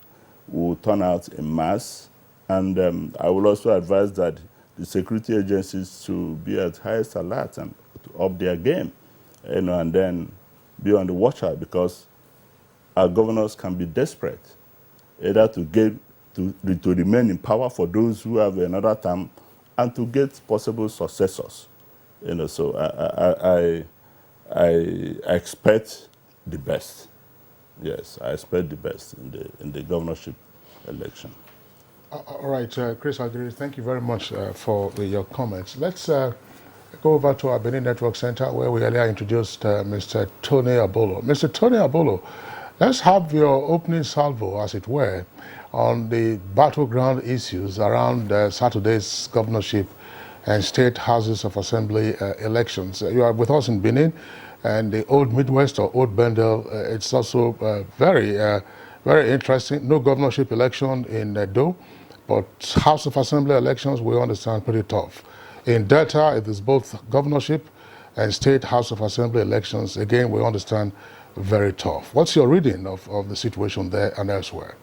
will turn out en masse. And I will also advise that the security agencies to be at highest alert and to up their game, and then be on the watch out, because our governors can be desperate, either to remain in power for those who have another term, and to get possible successors. So I expect the best. Yes, I expect the best in the governorship election. All right, Chris Agiri, thank you very much for your comments. Let's go over to our Benin Network Center, where we earlier introduced Mr. Tony Abolo. Mr. Tony Abolo, let's have your opening salvo, as it were, on the battleground issues around Saturday's governorship and state houses of assembly elections. You are with us in Benin, and the Old Midwest or Old Bendel, it's also very interesting. No governorship election in Edo, but House of Assembly elections, we understand, pretty tough. In Delta, it is both governorship and state House of Assembly elections. Again, we understand, very tough. What's your reading of the situation there and elsewhere?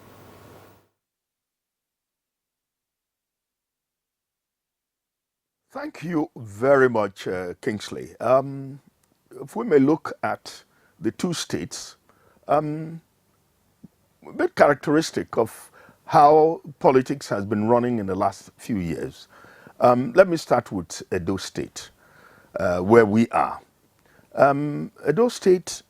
Thank you very much, Kingsley. If we may look at the two states, a bit characteristic of how politics has been running in the last few years. Let me start with Edo State, where we are. Edo State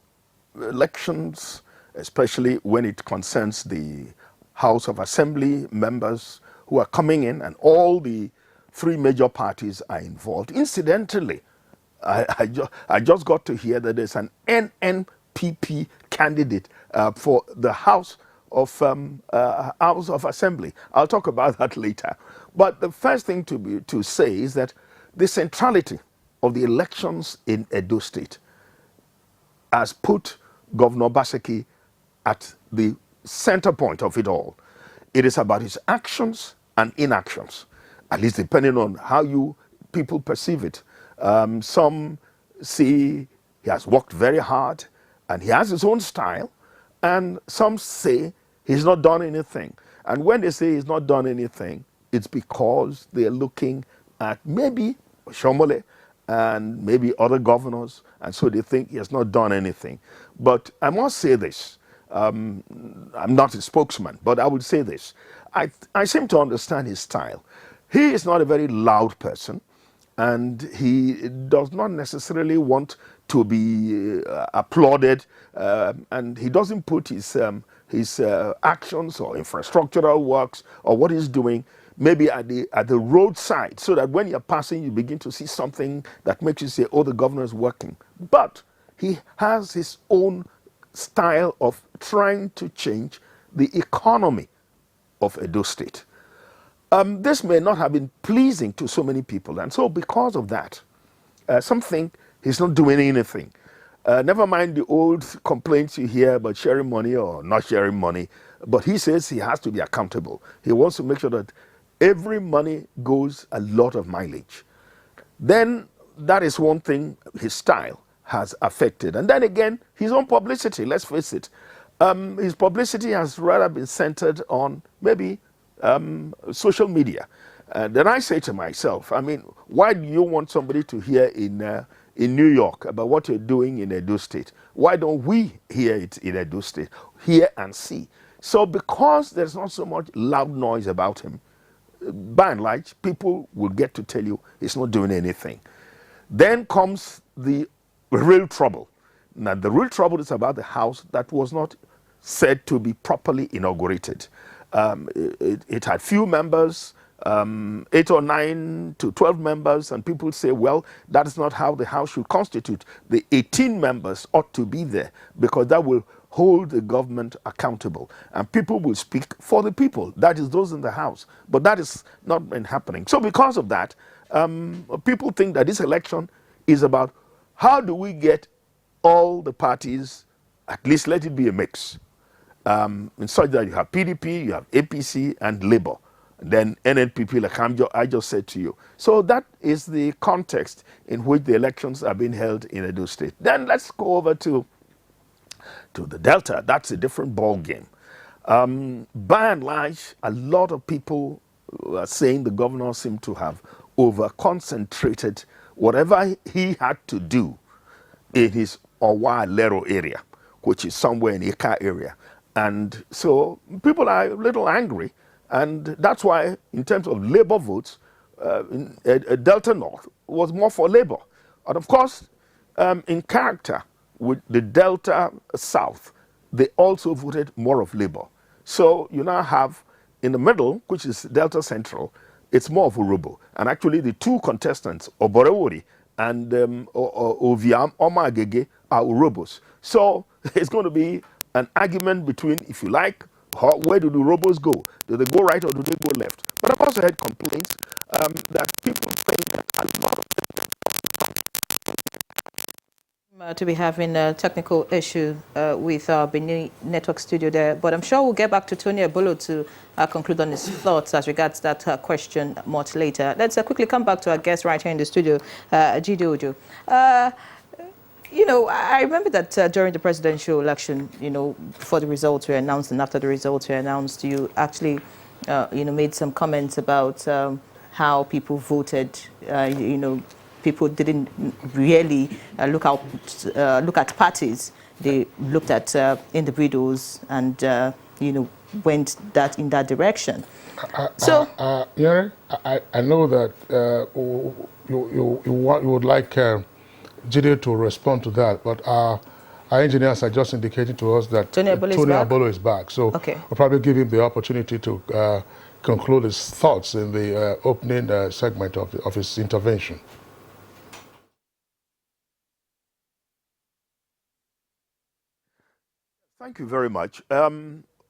elections, especially when it concerns the House of Assembly members who are coming in, and all the three major parties are involved. Incidentally, I just got to hear that there's an NNPP candidate for the House of Assembly. I'll talk about that later. But the first thing to say is that the centrality of the elections in Edo State has put Governor Baseki at the center point of it all. It is about his actions and inactions, at least depending on how people perceive it. Some say he has worked very hard and he has his own style, and some say he's not done anything. And when they say he's not done anything, it's because they're looking at maybe Shomole and maybe other governors, and so they think he has not done anything. But I must say this, I'm not a spokesman, but I would say this. I seem to understand his style. He is not a very loud person, and he does not necessarily want to be applauded, and he doesn't put his actions or infrastructural works or what he's doing maybe at the roadside, so that when you're passing, you begin to see something that makes you say, oh, the governor is working. But he has his own style of trying to change the economy of Edo State. This may not have been pleasing to so many people, and so because of that, some think he's not doing anything. Never mind the old complaints you hear about sharing money or not sharing money, but he says he has to be accountable. He wants to make sure that every money goes a lot of mileage. Then that is one thing his style has affected. And then again, his own publicity, let's face it. His publicity has rather been centered on maybe social media. Then I say to myself, I mean, why do you want somebody to hear in New York about what you're doing in Edo State? Why don't we hear it in Edo State? Hear and see. So because there's not so much loud noise about him, by and large, people will get to tell you he's not doing anything. Then comes the real trouble. Now, the real trouble is about the house that was not said to be properly inaugurated. It had few members, 8 or 9 to 12 members, and people say, well, that is not how the house should constitute. The 18 members ought to be there because that will hold the government accountable, and people will speak for the people. That is those in the house. But that has not been happening. So because of that, people think that this election is about how do we get all the parties, at least let it be a mix, in such that you have PDP, you have APC, and Labour, and then NNPP, like I just said to you. So that is the context in which the elections are being held in Edo State. Then let's go over to the Delta. That's a different ball game. By and large, a lot of people are saying the governor seemed to have over-concentrated whatever he had to do in his Owa Lero area, which is somewhere in Ika area. And so people are a little angry, and that's why in terms of Labour votes, Delta North was more for Labour. And of course, in character with the Delta South, they also voted more of Labour. So you now have in the middle, which is Delta Central, it's more of Urobo. And actually the two contestants, Oborewori and Oviam Omagege, are Urobos. So it's going to be an argument between, if you like, where do the Urobos go? Do they go right or do they go left? But I've also heard complaints that people think that a lot of to be having a technical issue with our Benin network studio there, but I'm sure we'll get back to Tony Ebolo to conclude on his thoughts as regards that question much later. Let's quickly come back to our guest right here in the studio, Jide Ojo. You know, I remember that during the presidential election, you know, before the results were announced and after the results were announced, you actually, you know, made some comments about how people voted, you know, people didn't really look at parties. They looked at individuals and, you know, went in that direction. I know that you would like Jide to respond to that, but our engineers are just indicating to us that Tony Ebolo is back. So okay, we'll probably give him the opportunity to conclude his thoughts in the opening segment of his intervention. Thank you very much.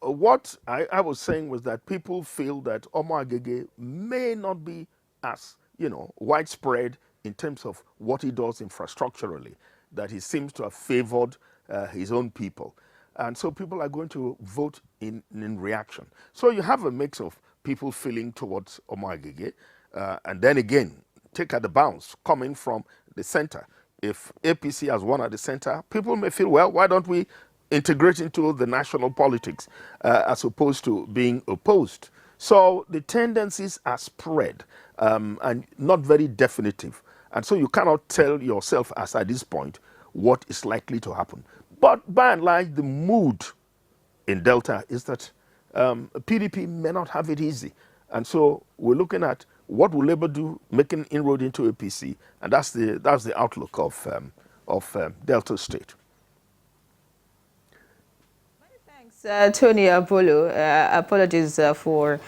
What I was saying was that people feel that Omo Agege may not be as, you know, widespread in terms of what he does infrastructurally, that he seems to have favored his own people. And so people are going to vote in reaction. So you have a mix of people feeling towards Omo Agege, and then again, take at the bounce coming from the center. If APC has won at the center, people may feel, well, why don't we integrate into the national politics as opposed to being opposed? So the tendencies are spread and not very definitive. And so you cannot tell yourself as at this point what is likely to happen. But by and large, the mood in Delta is that PDP may not have it easy. And so we're looking at what will Labour do, making inroad into APC, and that's the outlook of Delta State. Thanks, Tony Abolo. Apologies for,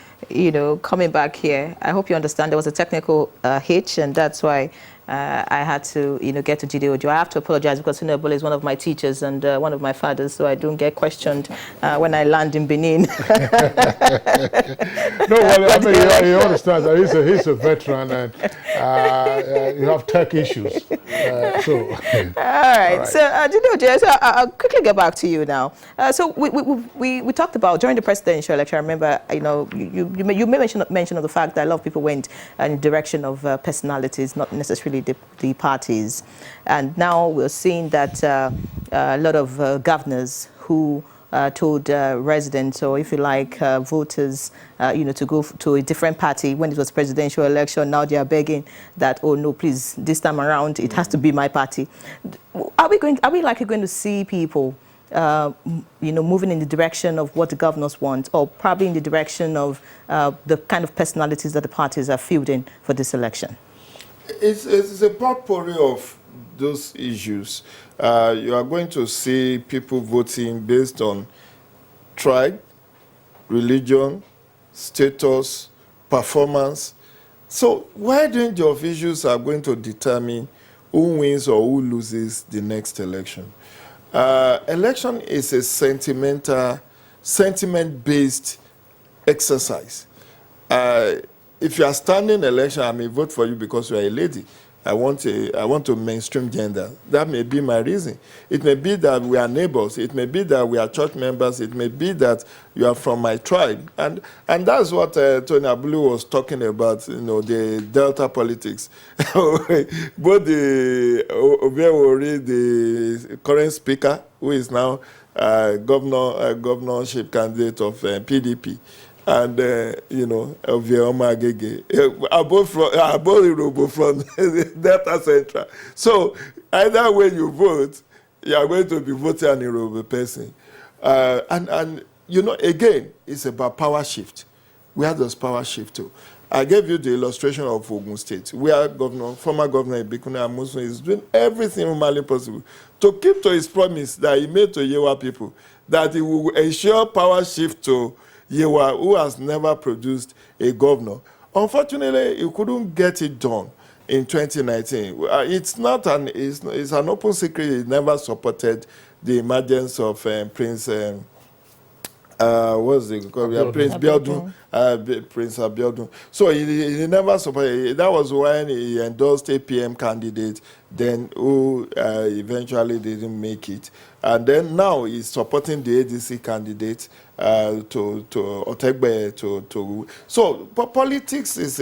coming back here. I hope you understand there was a technical hitch, and that's why I had to, get to Jide Ojo. I have to apologize because Tony Abolo is one of my teachers and one of my fathers, so I don't get questioned when I land in Benin. No, well, I mean, you understand that he's a veteran and you have tech issues. All right. So, Jide Ojo, so I'll quickly get back to you now. So we talked about during the presidential election. I remember, you made mention of the fact that a lot of people went in the direction of personalities, not necessarily the parties. And now we're seeing that a lot of governors who told residents, or if you like, voters, to go to a different party when it was presidential election. Now they are begging that, oh no, please, this time around it has to be my party. Are we likely going to see people, moving in the direction of what the governors want, or probably in the direction of the kind of personalities that the parties are fielding for this election? It's a potpourri of those issues. You are going to see people voting based on tribe, religion, status, performance. So wide range of issues are going to determine who wins or who loses the next election. Election is a sentiment-based exercise. If you are standing election, I may vote for you because you are a lady. I want to mainstream gender. That may be my reason. It may be that we are neighbors. It may be that we are church members. It may be that you are from my tribe. And that's what Tony Abulu was talking about, the Delta politics. Both the Obiawori, the current speaker, who is now governorship candidate of PDP, and Obioma Agege, both from Delta Central. So either way you vote, you are going to be voting an Yoruba person. And again, it's about power shift. Where does power shift to? I gave you the illustration of Ogun State, where former governor Ibikune Amosun is doing everything humanly possible to keep to his promise that he made to Yewa people, that he will ensure power shift to Yewa, who has never produced a governor. Unfortunately, he couldn't get it done in 2019. It's an open secret. He never supported the emergence of Prince. What's it called? Prince Biodun. Prince Abiodun. So he never supported. That was when he endorsed APM candidate, then who eventually didn't make it. And then now he's supporting the ADC candidate to Otegbe to. So politics is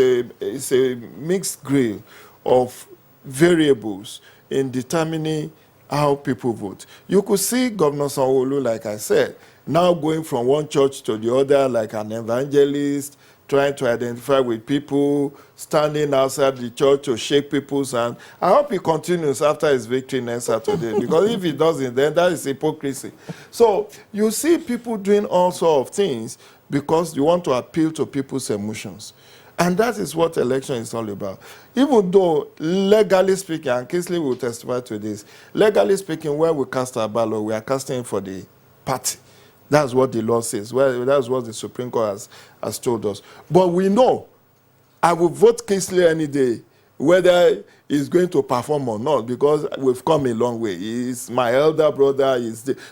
a mixed grill of variables in determining how people vote. You could see Governor Sanwo-Olu, like I said, now going from one church to the other like an evangelist, trying to identify with people, standing outside the church to shake people's hand. I hope he continues after his victory next Saturday, because if he doesn't, then that is hypocrisy. So you see people doing all sorts of things because you want to appeal to people's emotions. And that is what election is all about. Even though, legally speaking, and Kingsley will testify to this, legally speaking, where we cast our ballot, we are casting for the party. That's what the law says. Well, that's what the Supreme Court has told us. But we know, I will vote Kingsley any day, whether he's going to perform or not, because we've come a long way. He's my elder brother.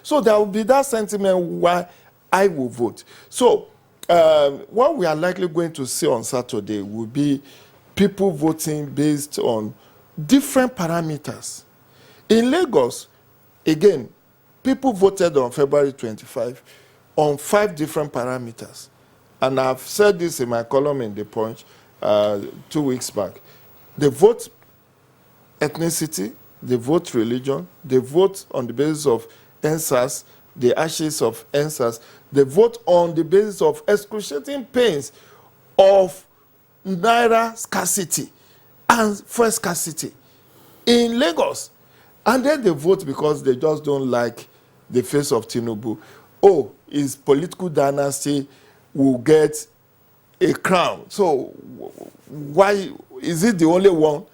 So there will be that sentiment why I will vote. So what we are likely going to see on Saturday will be people voting based on different parameters. In Lagos, again, people voted on February 25 on 5 different parameters. And I've said this in my column in The Punch 2 weeks back. They vote ethnicity, they vote religion, they vote on the basis of NSAS, the ashes of NSAS, they vote on the basis of excruciating pains of naira scarcity and fuel scarcity in Lagos. And then they vote because they just don't like the face of Tinubu. Oh, his political dynasty will get a crown. So why is it the only one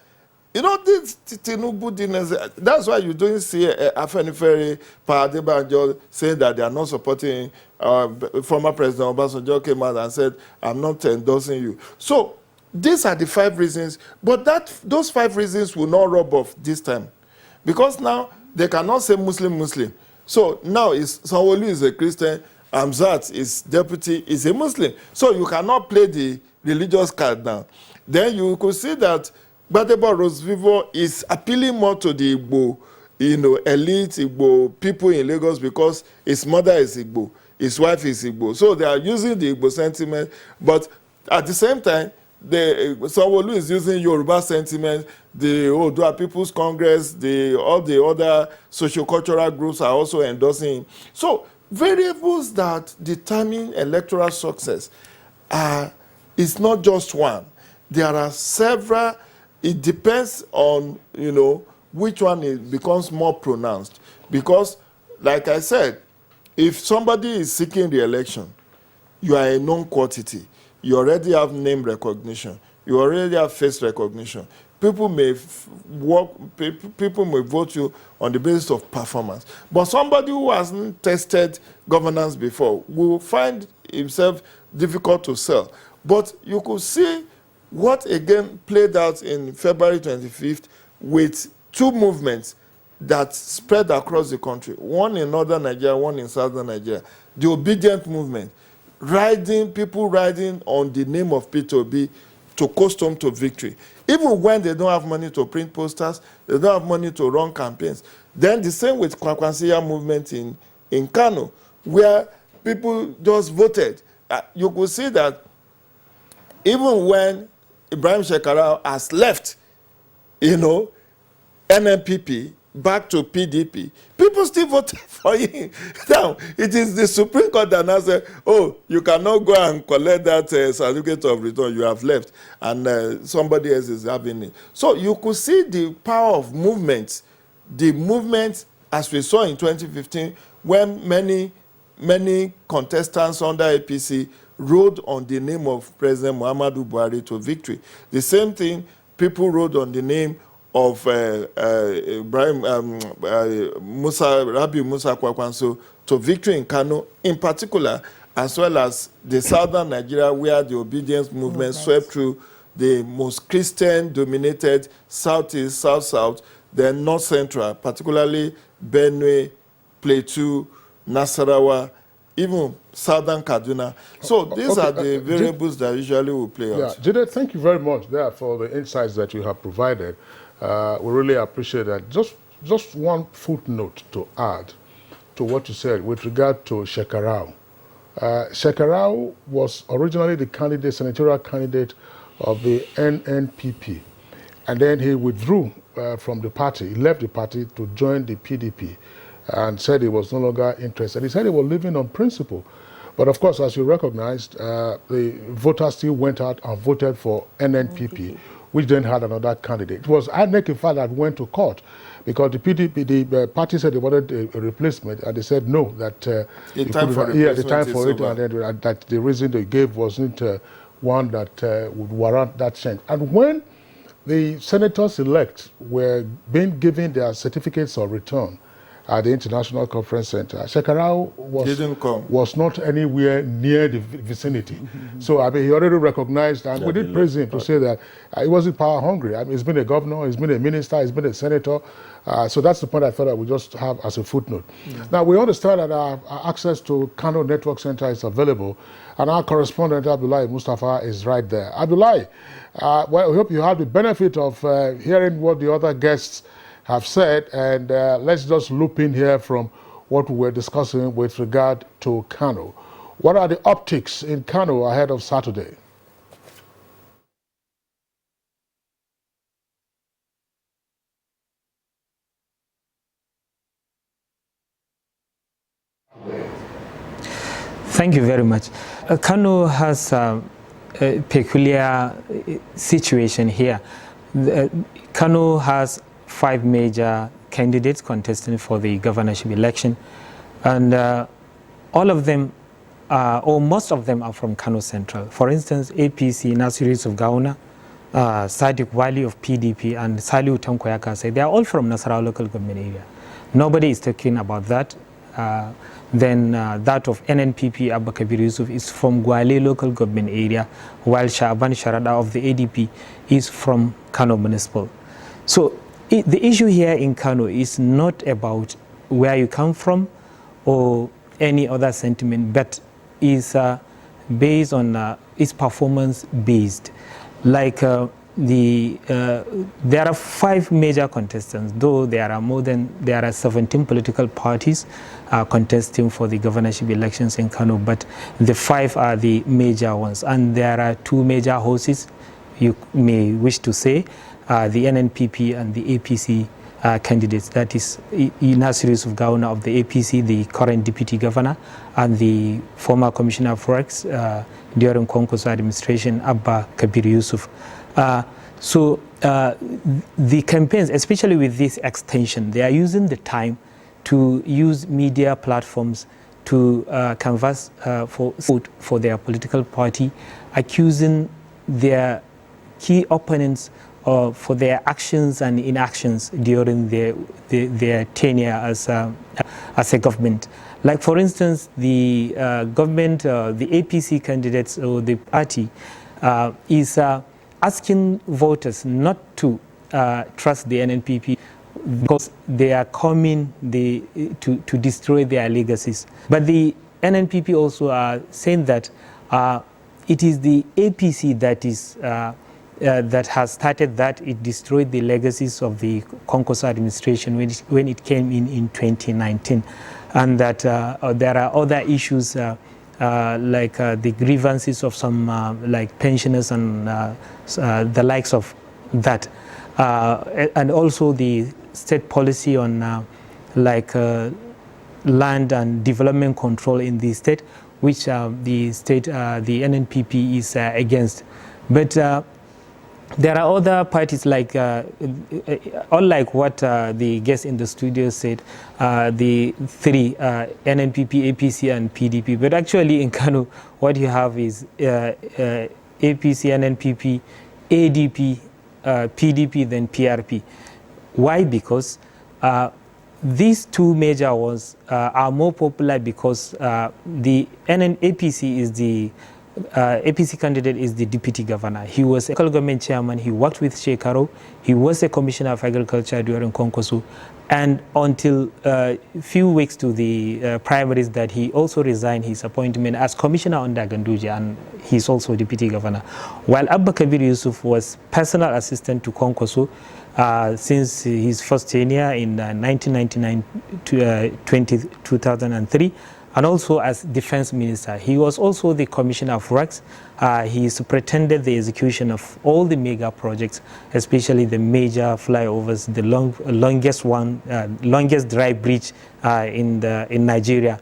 You know, this Tinubu didn't. That's why you don't see Afenifere Paradebanjo saying that they are not supporting. Former President Obasanjo came out and said, "I'm not endorsing you." So these are the 5 reasons, but those 5 reasons will not rub off this time, because now they cannot say Muslim. So now Sanwo-Olu is a Christian, Amzat is deputy, is a Muslim. So you cannot play the religious card now. Then you could see that Gbadebo Rosvivo is appealing more to the Igbo, elite Igbo people in Lagos, because his mother is Igbo, his wife is Igbo. So they are using the Igbo sentiment, but at the same time, Sanwo-Olu is using Yoruba sentiment. The Oodua People's Congress, all the other socio-cultural groups are also endorsing him. So variables that determine electoral success is not just one. There are several. It depends on, which one becomes more pronounced. Because, like I said, if somebody is seeking the election, you are a known quantity. You already have name recognition. You already have face recognition. People may people may vote you on the basis of performance. But somebody who hasn't tested governance before will find himself difficult to sell. But you could see what again played out in February 25th with 2 movements that spread across the country, one in northern Nigeria, one in southern Nigeria. The obedient movement, people riding on the name of P2B to coast home to victory. Even when they don't have money to print posters, they don't have money to run campaigns. Then the same with Kwankwansiya movement in Kano, where people just voted. You could see that even when Ibrahim Shekarau has left, NNPP back to PDP, people still voted for him. Now, it is the Supreme Court that now said, oh, you cannot go and collect that certificate of return, you have left, and somebody else is having it. So you could see the power of movements, the movement as we saw in 2015, when many contestants under APC rode on the name of President Muhammadu Buhari to victory. The same thing, people rode on the name of Rabi Musa Kwakwanso to victory in Kano, in particular, as well as the southern Nigeria, where the obedience movement swept through the most Christian-dominated southeast, south-south, then north-central, particularly Benue, Plateau, Nasarawa, even southern Kaduna. So these are the variables that usually will play out. Jide, thank you very much there for the insights that you have provided. We really appreciate that. Just one footnote to add to what you said with regard to Shekarau. Shekarau was originally the senatorial candidate of the NNPP, and then he withdrew from the party. He left the party to join the PDP and said he was no longer interested. He said he was living on principle. But of course, as you recognized, the voters still went out and voted for NNPP, which then had another candidate. It was INEC, in fact, that went to court because the PDP, the party said they wanted a replacement, and they said no, that the time for it, and then that the reason they gave wasn't one that would warrant that change. And when the senators-elect were being given their certificates of return at the International Conference Center, Shekarau was not anywhere near the vicinity. So, I mean, he already recognized, and we did praise him to say that he wasn't power hungry. I mean, he's been a governor, he's been a minister, he's been a senator. So that's the point I thought I would just have as a footnote. Now, we understand that our access to Kano Network Center is available, and our correspondent, Abdullahi Mustafa, is right there. Abdullahi, well, we hope you have the benefit of hearing what the other guests have said, and let's just loop in here from what we were discussing with regard to Kano. What are the optics in Kano ahead of Saturday? Thank you very much. Kano has a peculiar situation here. Kano has 5 major candidates contesting for the governorship election, and all of them, or most of them, are from Kano Central. For instance, APC, Nasiru Yusuf Gawuna, Sadiq Wali of PDP, and Saliu Tankoyakase, they are all from Nasarawa local government area. Nobody is talking about that. Then that of NNPP, Abba Kabir Yusuf, is from Gwale local government area, while Shaaban Sharada of the ADP is from Kano Municipal. So the issue here in Kano is not about where you come from or any other sentiment, but is based on its performance based. Like there are 5 major contestants, though there are 17 political parties contesting for the governorship elections in Kano, but the 5 are the major ones, and there are 2 major horses, you may wish to say, the NNPP and the APC candidates. That is Nasir Yusuf Gawuna of the APC, the current deputy governor, and the former commissioner of works during Konko's administration, Abba Kabir Yusuf. So the campaigns, especially with this extension, they are using the time to use media platforms to canvass for their political party, accusing their key opponents for their actions and inactions during their tenure as a government. Like, for instance, the government, the APC candidates or the party is asking voters not to trust the NNPP because they are coming to destroy their legacies. But the NNPP also are saying that it is the APC that is that has started that. It destroyed the legacies of the Konko's administration when it came in 2019, and that there are other issues like the grievances of some like pensioners and the likes of that, and also the state policy on like land and development control in the state, which the NNPP is against. But there are other parties, like unlike what the guest in the studio said, the 3 NNPP, APC, and PDP. But actually, in Kano, what you have is APC, NNPP, ADP, PDP, then PRP. Why? Because these 2 major ones are more popular because the APC is the APC candidate is the deputy governor. He was a local government chairman. He worked with Shekaro. He was a commissioner of agriculture during Konkosu. And until a few weeks to the primaries, that he also resigned his appointment as commissioner under Ganduja, and he's also deputy governor. While Abba Kabir Yusuf was personal assistant to Konkosu since his first tenure in 1999 to 2003. And also as defense minister. He was also the commissioner of works. He superintended the execution of all the mega projects, especially the major flyovers, the longest dry bridge in Nigeria,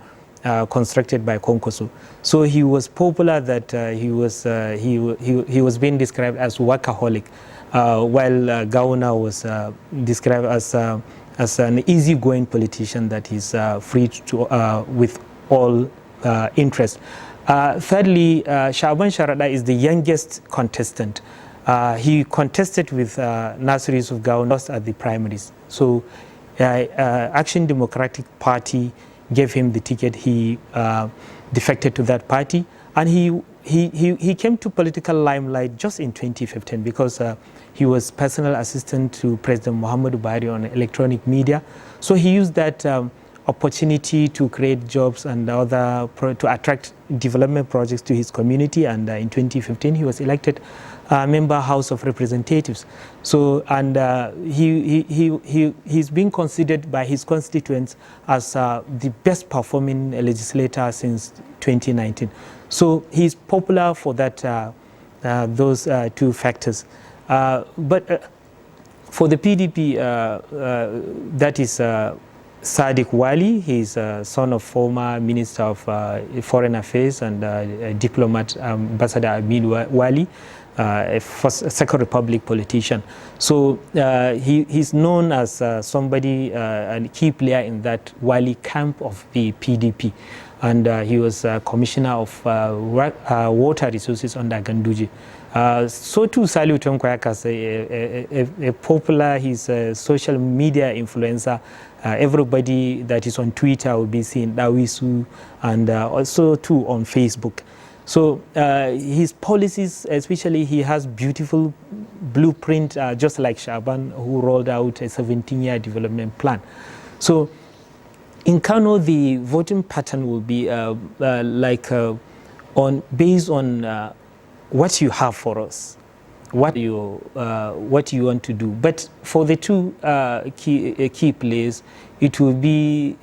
constructed by Konkosu. So he was popular that he was being described as workaholic, while Gawuna was described as an easygoing politician that is free to with all interest. Thirdly, Shaaban Sharada is the youngest contestant. He contested with Nasir Yusuf Gawuna at the primaries. So Action Democratic Party gave him the ticket. He defected to that party, and he came to political limelight just in 2015 because he was personal assistant to President Muhammadu Buhari on electronic media. So he used that opportunity to create jobs and to attract development projects to his community, and in 2015 he was elected member House of Representatives. So, and he's being considered by his constituents as the best performing legislator since 2019. So he's popular for that those 2 factors. But for the PDP, that is Sadiq Wali. He's a son of former Minister of Foreign Affairs and diplomat Ambassador Amin Wali, a Second Republic politician. So he's known as somebody, a key player in that Wali camp of the PDP. and he was commissioner of water resources under Ganduje. So too Saliu Tonkwayakas, a popular, he's a social media influencer. Everybody that is on Twitter will be seeing Dawisu, and also too on Facebook. So his policies, especially, he has beautiful blueprint, just like Shaban, who rolled out a 17-year development plan. So in Kano, the voting pattern will be based on what you have for us, what you want to do. But for the two key players, it will be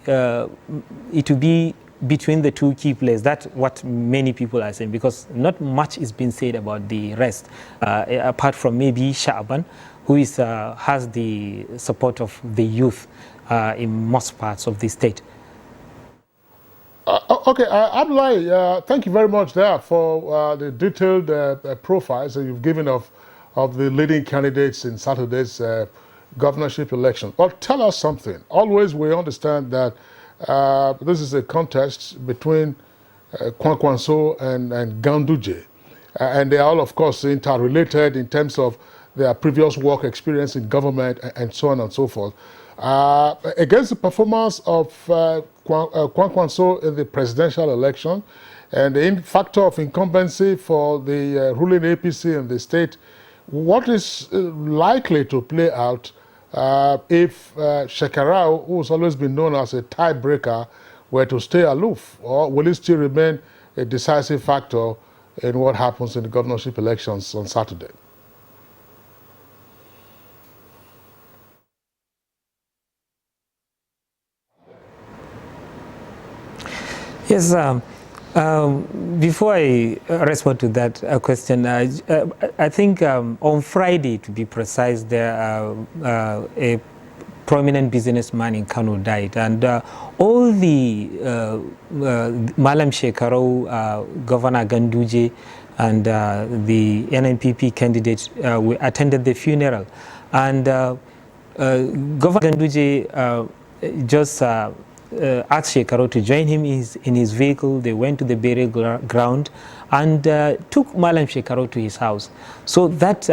between the two key players. That's what many people are saying, because not much is being said about the rest, apart from maybe Shaban, who is has the support of the youth in most parts of the state. Okay, Abdullahi, thank you very much there for the detailed profiles that you've given of the leading candidates in Saturday's governorship election. Well, tell us something. Always we understand that this is a contest between Kwankwanso and Ganduje, and they are all, of course, interrelated in terms of their previous work experience in government and so on and so forth. Against the performance of Kwankwanso in the presidential election and the factor of incumbency for the ruling APC in the state, what is likely to play out if Shekarau, who's always been known as a tiebreaker, were to stay aloof, or will it still remain a decisive factor in what happens in the governorship elections on Saturday? Yes, before I respond to that question, I think on Friday, to be precise, there a prominent businessman in Kano died, and all the Malam Shekarau, Governor Ganduje, and the NNPP candidates attended the funeral, and Governor Ganduje just asked Shekarau to join him in his vehicle. They went to the burial ground and took Malam Shekarau to his house. So that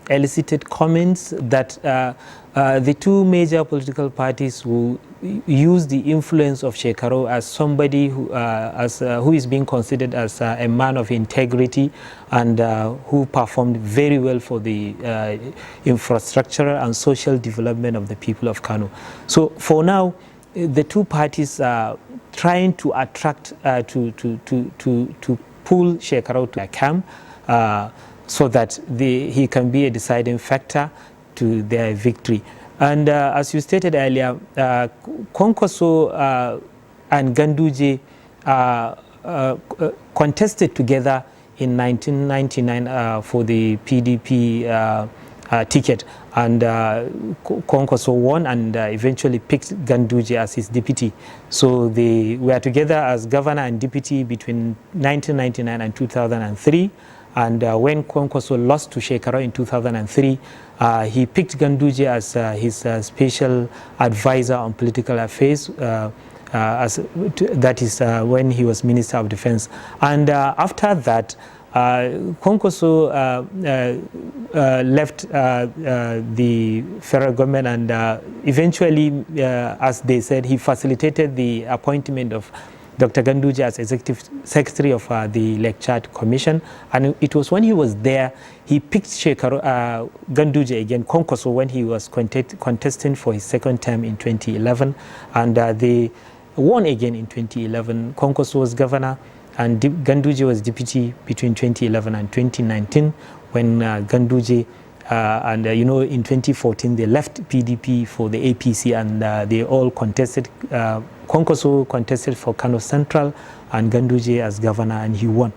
elicited comments that the two major political parties will use the influence of Shekarau as somebody who is being considered as a man of integrity and who performed very well for the infrastructure and social development of the people of Kano. So for now, the two parties are trying to attract, to pull Shekarau to a camp so that he can be a deciding factor to their victory. And as you stated earlier, Kwankwaso and Ganduje contested together in 1999 for the PDP ticket, and Kwankwaso won and eventually picked Ganduje as his deputy. So they were together as governor and deputy between 1999 and 2003. And when Kwankwaso lost to Shekarau in 2003, he picked Ganduje as his special advisor on political affairs. That is when he was Minister of Defense. And after that, Kwankwaso left the federal government, and eventually, as they said, he facilitated the appointment of Dr. Ganduje as Executive Secretary of the Lake Chad Commission. And it was when he was there, he picked Ganduje again, Kwankwaso, when he was contesting for his second term in 2011. And they won again in 2011. Kwankwaso was governor, and Ganduje was deputy between 2011 and 2019, when Ganduje in 2014 they left PDP for the APC, and they all contested. Kwankwaso contested for Kano Central and Ganduje as governor, and he won.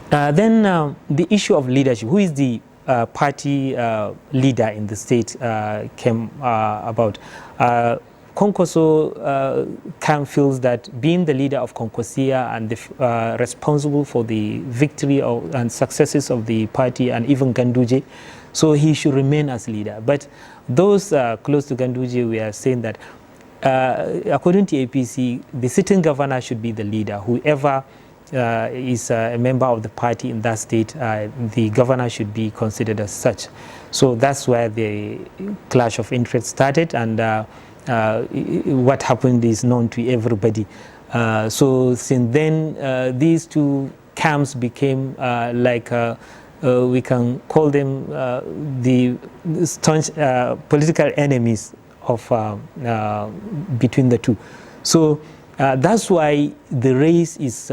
Then the issue of leadership, who is the party leader in the state, came about. Kwankwaso feels that being the leader of Kwankwasia and responsible for the victory and successes of the party and even Ganduje, so he should remain as leader. But those close to Ganduje were saying that according to APC, the sitting governor should be the leader. Whoever is a member of the party in that state, the governor should be considered as such. So that's where the clash of interest started, and what happened is known to everybody. So since then, these two camps became like we can call them the staunch political enemies of between the two. So that's why the race is,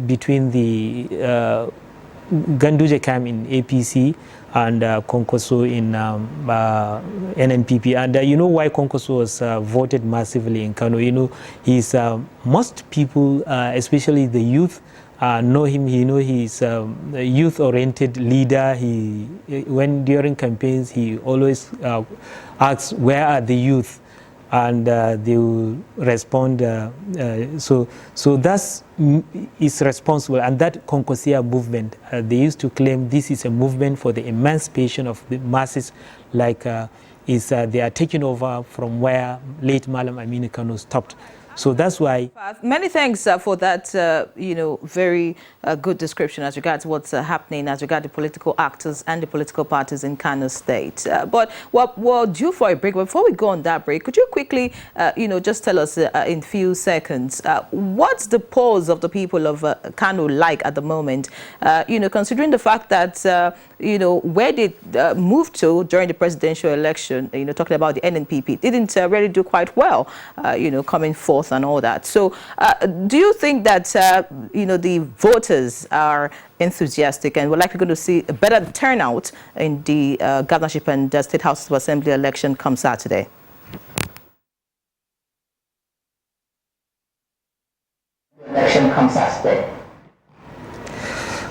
between the Ganduje camp in APC and Konkoso in NNPP. And you know why Konkoso was voted massively in Kano? He's most people, especially the youth, know him. He's a youth-oriented leader. When during campaigns, he always asks, "Where are the youth?" And they will respond. So that's is responsible. And that Konkosia movement, they used to claim this is a movement for the emancipation of the masses, like they are taking over from where late Malam Aminu Kano stopped. So that's why. Many thanks for that, very good description as regards what's happening as regards the political actors and the political parties in Kano State. But we're due for a break. Before we go on that break, could you quickly, just tell us in few seconds, what's the pulse of the people of Kano like at the moment? Considering the fact that, where they moved to during the presidential election, talking about the NNPP, didn't really do quite well, coming forth and all that. So do you think that, the voters are enthusiastic and we're likely going to see a better turnout in the governorship and State House of Assembly election come Saturday? Election comes Saturday.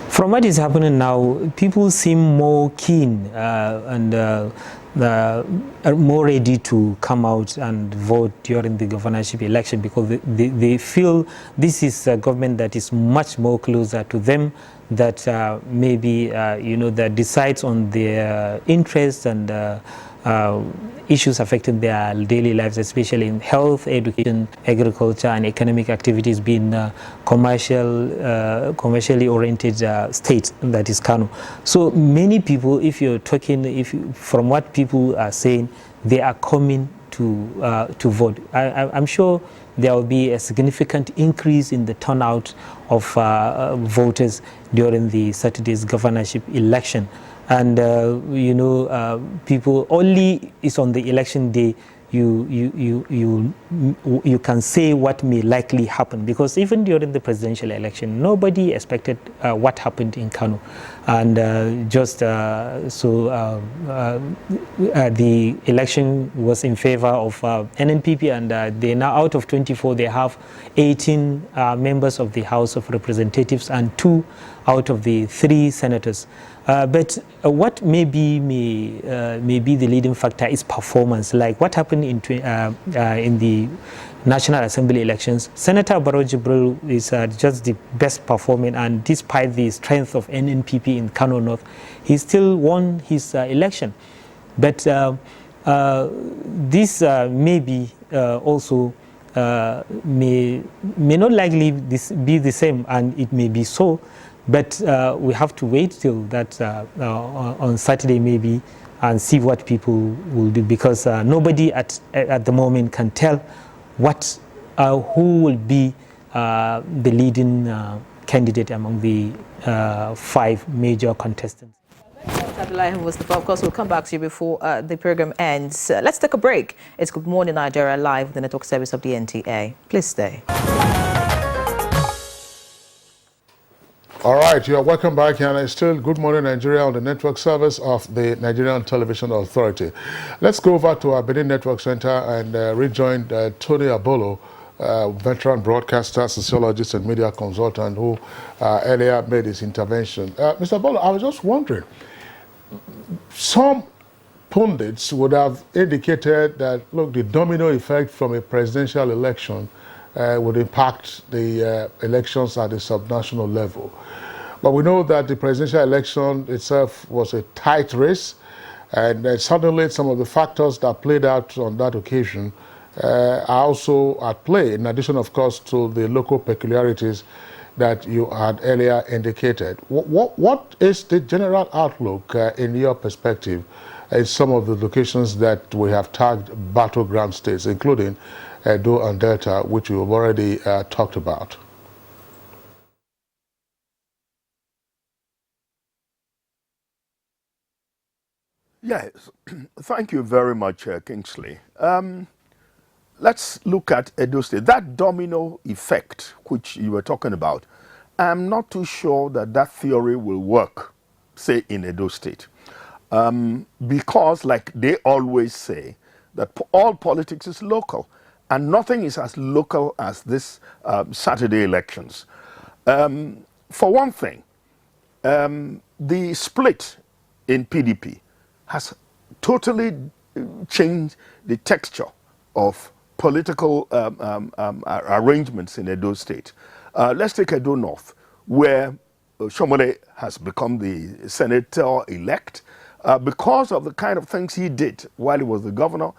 From what is happening now, people seem more keen and are more ready to come out and vote during the governorship election, because they feel this is a government that is much more closer to them, that maybe that decides on their interests and issues affecting their daily lives, especially in health, education, agriculture, and economic activities, being commercially oriented state that is Kano. So many people, if you're talking, from what people are saying, they are coming to vote. I'm sure there will be a significant increase in the turnout of voters during the Saturday's governorship election. And people only is on the election day you can say what may likely happen, because even during the presidential election, nobody expected what happened in Kano, and the election was in favor of NNPP, and they now, out of 24, they have 18 members of the House of Representatives and 2 out of the 3 senators. But what may be the leading factor is performance. Like what happened in the National Assembly elections, Senator Barrow Jibril is just the best performing, and despite the strength of NNPP in Kano North, he still won his election. But this maybe also may not likely be the same, and it may be so. But we have to wait till that on Saturday maybe and see what people will do, because nobody at the moment can tell who will be the leading candidate among the 5 major contestants. Of course, we'll come back to you before the program ends. Let's take a break. It's Good Morning Nigeria Live, the network service of the NTA. Please stay. All right, you are welcome back, and it's still Good Morning Nigeria on the network service of the Nigerian Television Authority. Let's go over to our Benin Network Center and rejoin Tony Abolo, veteran broadcaster, sociologist, and media consultant who earlier made his intervention. Mr. Abolo, I was just wondering, some pundits would have indicated that, look, the domino effect from a presidential election would impact the elections at the subnational level. But we know that the presidential election itself was a tight race, and suddenly some of the factors that played out on that occasion are also at play, in addition, of course, to the local peculiarities that you had earlier indicated. What is the general outlook, in your perspective, in some of the locations that we have tagged battleground states, including Edo and Delta, which you've already talked about? Yes, thank you very much, Kingsley. Let's look at Edo State. That domino effect, which you were talking about, I'm not too sure that that theory will work, say, in Edo State. Because, like they always say, that all politics is local, and nothing is as local as this Saturday elections. For one thing, the split in PDP has totally changed the texture of political arrangements in Edo State. Let's take Edo North, where Shomole has become the senator-elect because of the kind of things he did while he was the governor.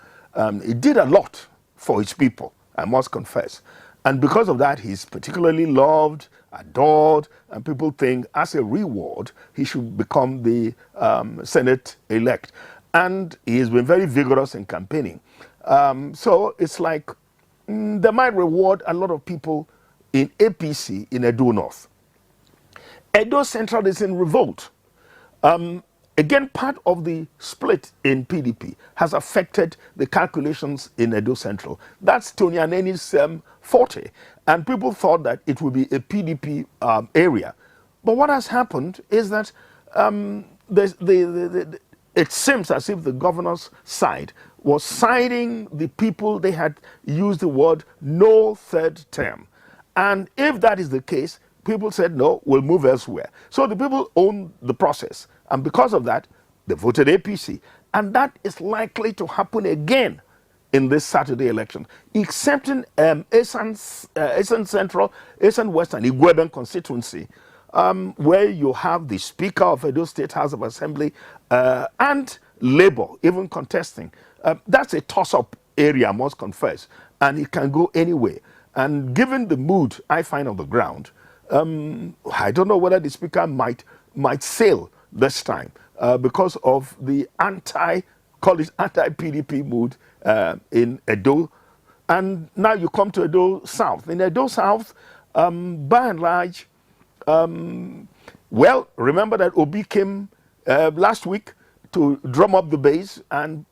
He did a lot for his people, I must confess. And because of that, he's particularly loved, adored, and people think as a reward, he should become the Senate-elect. And he has been very vigorous in campaigning. So it's like they might reward a lot of people in APC in Edo North. Edo Central is in revolt. Again, part of the split in PDP has affected the calculations in Edo Central. That's Tony Aneni's forte. And people thought that it would be a PDP area. But what has happened is that it seems as if the governor's side was siding the people. They had used the word no third term. And if that is the case, people said, no, we'll move elsewhere. So the people own the process. And because of that, they voted APC. And that is likely to happen again in this Saturday election, except in Esan Central, Esan Western, Igweben constituency, where you have the Speaker of Edo State House of Assembly and Labour even contesting. That's a toss-up area, I must confess, and it can go anywhere. And given the mood I find on the ground, I don't know whether the Speaker might sail this time because of the anti-PDP mood in Edo. And now you come to Edo South. In Edo South, by and large, well, remember that Obi came last week to drum up the base and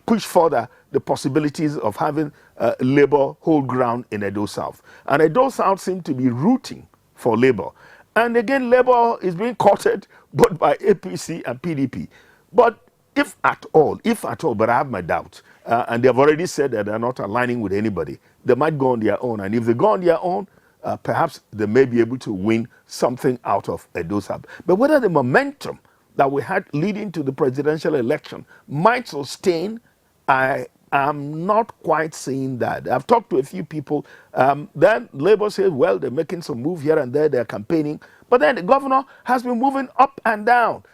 push further the possibilities of having Labour hold ground in Edo South. And Edo South seemed to be rooting for Labour. And again, Labour is being courted both by APC and PDP. But if at all, but I have my doubts, and they've already said that they're not aligning with anybody, they might go on their own. And if they go on their own, perhaps they may be able to win something out of Edo South. But whether the momentum that we had leading to the presidential election might sustain, I am not quite seeing that. I've talked to a few people. Then Labour says, well, they're making some move here and there, they're campaigning. But then the governor has been moving up and down.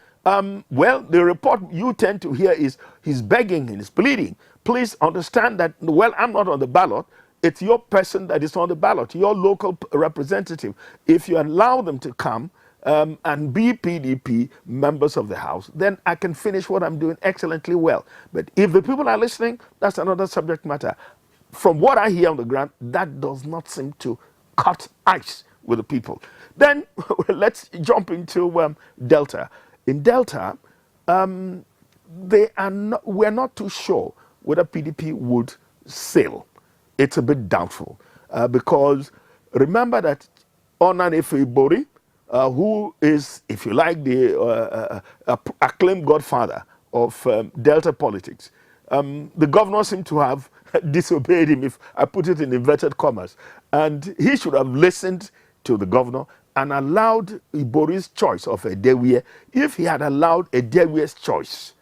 Well, the report you tend to hear is he's begging and he's pleading. Please understand that, well, I'm not on the ballot. It's your person that is on the ballot, your local representative. If you allow them to come and be PDP members of the House, then I can finish what I'm doing excellently well. But if the people are listening, that's another subject matter. From what I hear on the ground, that does not seem to cut ice with the people. Then let's jump into Delta. In Delta, we're not too sure whether PDP would sail. It's a bit doubtful because remember that Onan Efebori, who is, if you like, the acclaimed godfather of Delta politics, the governor seemed to have disobeyed him, if I put it in inverted commas, and he should have listened to the governor and allowed Ibori's choice of Edewie. If he had allowed Edewie's choice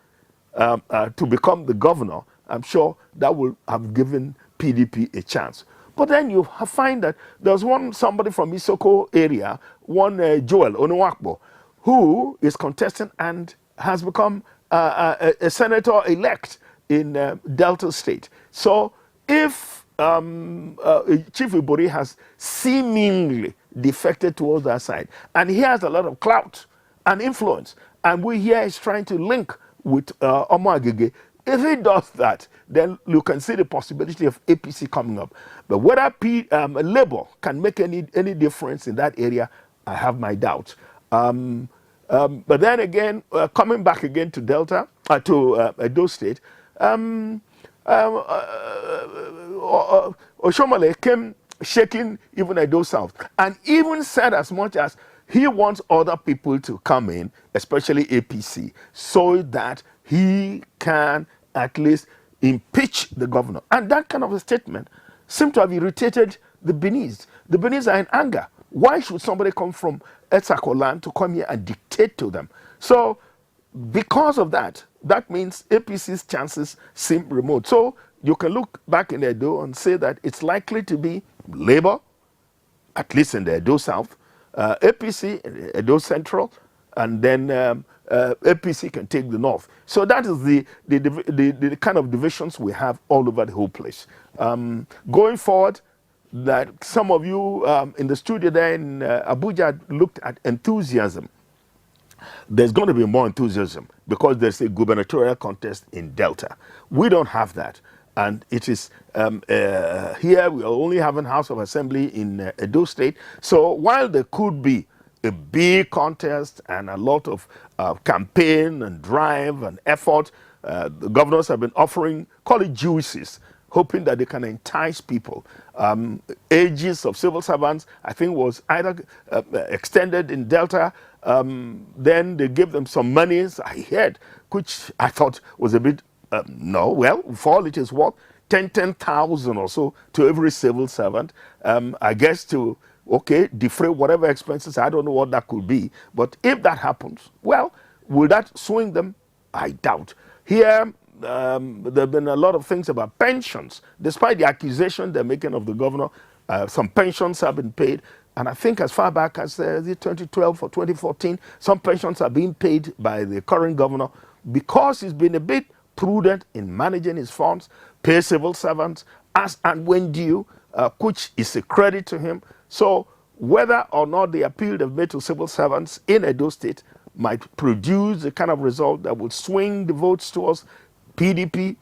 to become the governor, I'm sure that would have given PDP a chance. But then you find that there's somebody from Isoko area, Joel Onuwakbo, who is contesting and has become a senator-elect in Delta State. So if Chief Ibori has seemingly defected towards that side, and he has a lot of clout and influence, and we here is trying to link with Omo Agege, if he does that, then you can see the possibility of APC coming up. But whether Labour can make any difference in that area, I have my doubts. But then again, coming back again to Delta, to Edo State, Oshomole came shaking even Edo South, and even said as much as he wants other people to come in, especially APC, so that he can at least impeach the governor. And that kind of a statement seemed to have irritated the Benis. The Benis are in anger. Why should somebody come from Etsako land to come here and dictate to them? So because of that, that means APC's chances seem remote. So you can look back in Edo and say that it's likely to be Labour, at least in the Edo South, APC, Edo Central, and then APC can take the North. So that is the kind of divisions we have all over the whole place. Going forward, that some of you in the studio there in Abuja looked at enthusiasm. There's going to be more enthusiasm because there's a gubernatorial contest in Delta. We don't have that. And it is here we are only having House of Assembly in Edo State. So while there could be a big contest and a lot of campaign and drive and effort, the governors have been offering, call it juices, hoping that they can entice people. Ages of civil servants, I think, was either extended in Delta, then they gave them some monies, I heard, which I thought was a bit, no, well, for all it is worth, 10,000 or so to every civil servant, I guess to, okay, defray whatever expenses, I don't know what that could be, but if that happens, well, will that swing them? I doubt. Here, there have been a lot of things about pensions. Despite the accusation they're making of the governor, some pensions have been paid. And I think as far back as 2012 or 2014, some pensions are being paid by the current governor because he's been a bit prudent in managing his funds, pay civil servants as and when due, which is a credit to him. So whether or not the appeal they've made to civil servants in Edo State might produce the kind of result that would swing the votes towards PDP,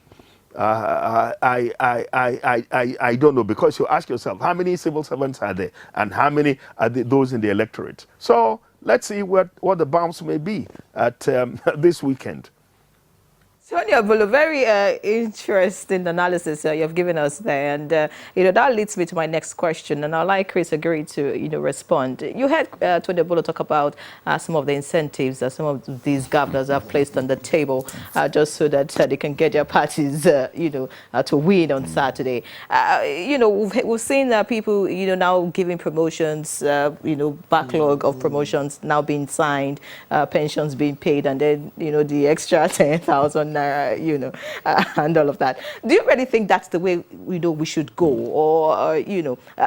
I don't know, because you ask yourself, how many civil servants are there and how many are those in the electorate? So let's see what the bounce may be at this weekend. Sonia Bolo, very interesting analysis you've given us there, and that leads me to my next question, and I'd like Chris Agiri to respond. You heard Tony Bolo talk about some of the incentives that some of these governors have placed on the table just so that they can get their parties to win on Saturday. We've seen people now giving promotions, backlog of promotions now being signed, pensions being paid, and then the extra 10,000 naira, and all of that. Do you really think that's the way we should go, or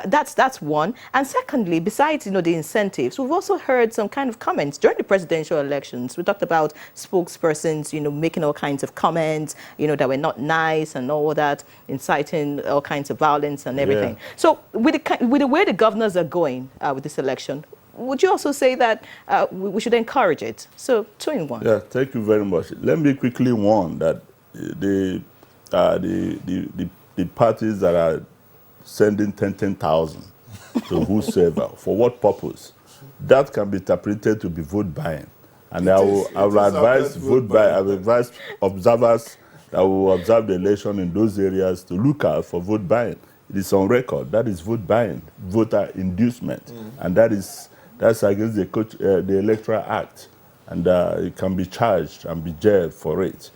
that's one? And secondly, besides the incentives, we've also heard some kind of comments during the presidential elections. We talked about spokespersons, making all kinds of comments, that were not nice and all that, inciting all kinds of violence and everything. Yeah. So with the way the governors are going with this election, would you also say that we should encourage it? So, 2 in 1. Yeah, thank you very much. Let me quickly warn that the parties that are sending 10,000 to whosoever, for what purpose? That can be interpreted to be vote buying. And I will advise vote buying. I will advise observers that will observe the election in those areas to look out for vote buying. It is on record. That is vote buying, voter inducement, and that's against the Electoral Act, and it can be charged and be jailed for it.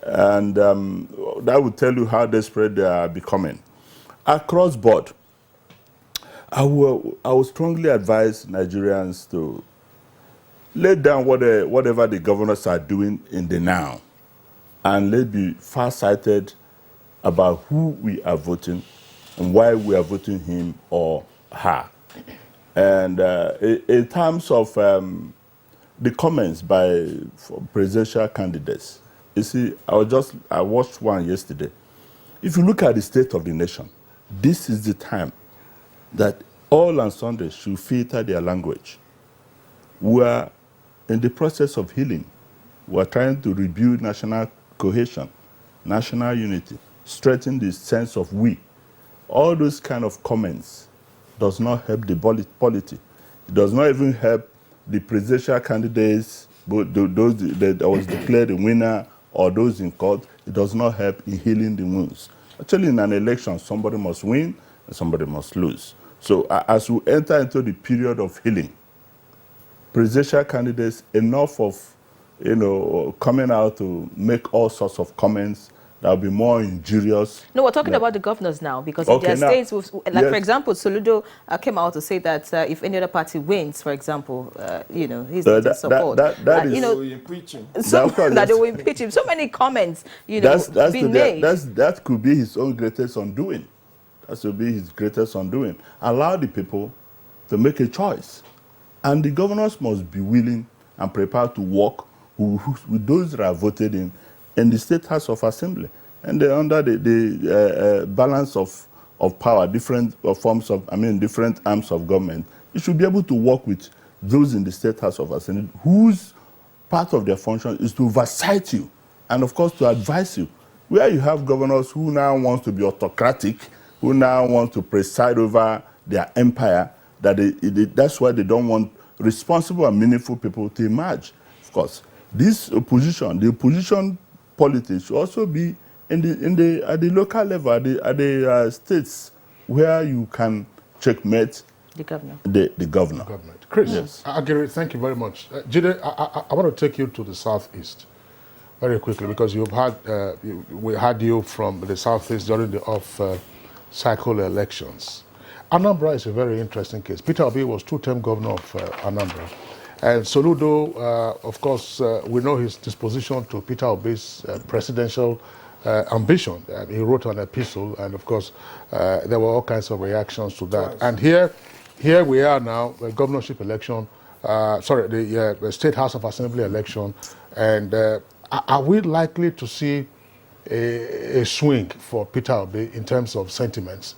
And that will tell you how desperate they are becoming. Across board, I will strongly advise Nigerians to lay down whatever the governors are doing in the now, and let's be far-sighted about who we are voting and why we are voting him or her. And in terms of the comments by presidential candidates, you see, I watched one yesterday. If you look at the state of the nation, this is the time that all and sundry should filter their language. We are in the process of healing. We are trying to rebuild national cohesion, national unity, strengthen the sense of we. All those kind of comments does not help the polity. It does not even help the presidential candidates, those that was declared the winner or those in court. It does not help in healing the wounds. Actually, in an election, somebody must win and somebody must lose. So as we enter into the period of healing, presidential candidates, enough of coming out to make all sorts of comments that will be more injurious. No, we're talking about the governors now, because in their states, for example, Soludo came out to say that if any other party wins, for example, he's not in support. That is impeach him. That they will impeach him. So many comments, being made. That could be his own greatest undoing. That would be his greatest undoing. Allow the people to make a choice. And the governors must be willing and prepared to work with those that are voted in the State House of Assembly. And they're under the balance of power, different forms of, different arms of government. You should be able to work with those in the State House of Assembly whose part of their function is to oversight you and, of course, to advise you. Where you have governors who now want to be autocratic, who now want to preside over their empire, that's why they don't want responsible and meaningful people to emerge. Of course, this opposition, the opposition politics should also be at the local level, at the states where you can checkmate the governor. The governor. Chris, yes. Agiri, thank you very much. Jide, I want to take you to the southeast very quickly, because we had you from the southeast during the off-cycle elections. Anambra is a very interesting case. Peter Obi was two-term governor of Anambra. And Soludo, of course, we know his disposition to Peter Obi's presidential ambition. He wrote an epistle, and of course, there were all kinds of reactions to that. And here we are now, the governorship election, the State House of Assembly election, and are we likely to see a swing for Peter Obi in terms of sentiments,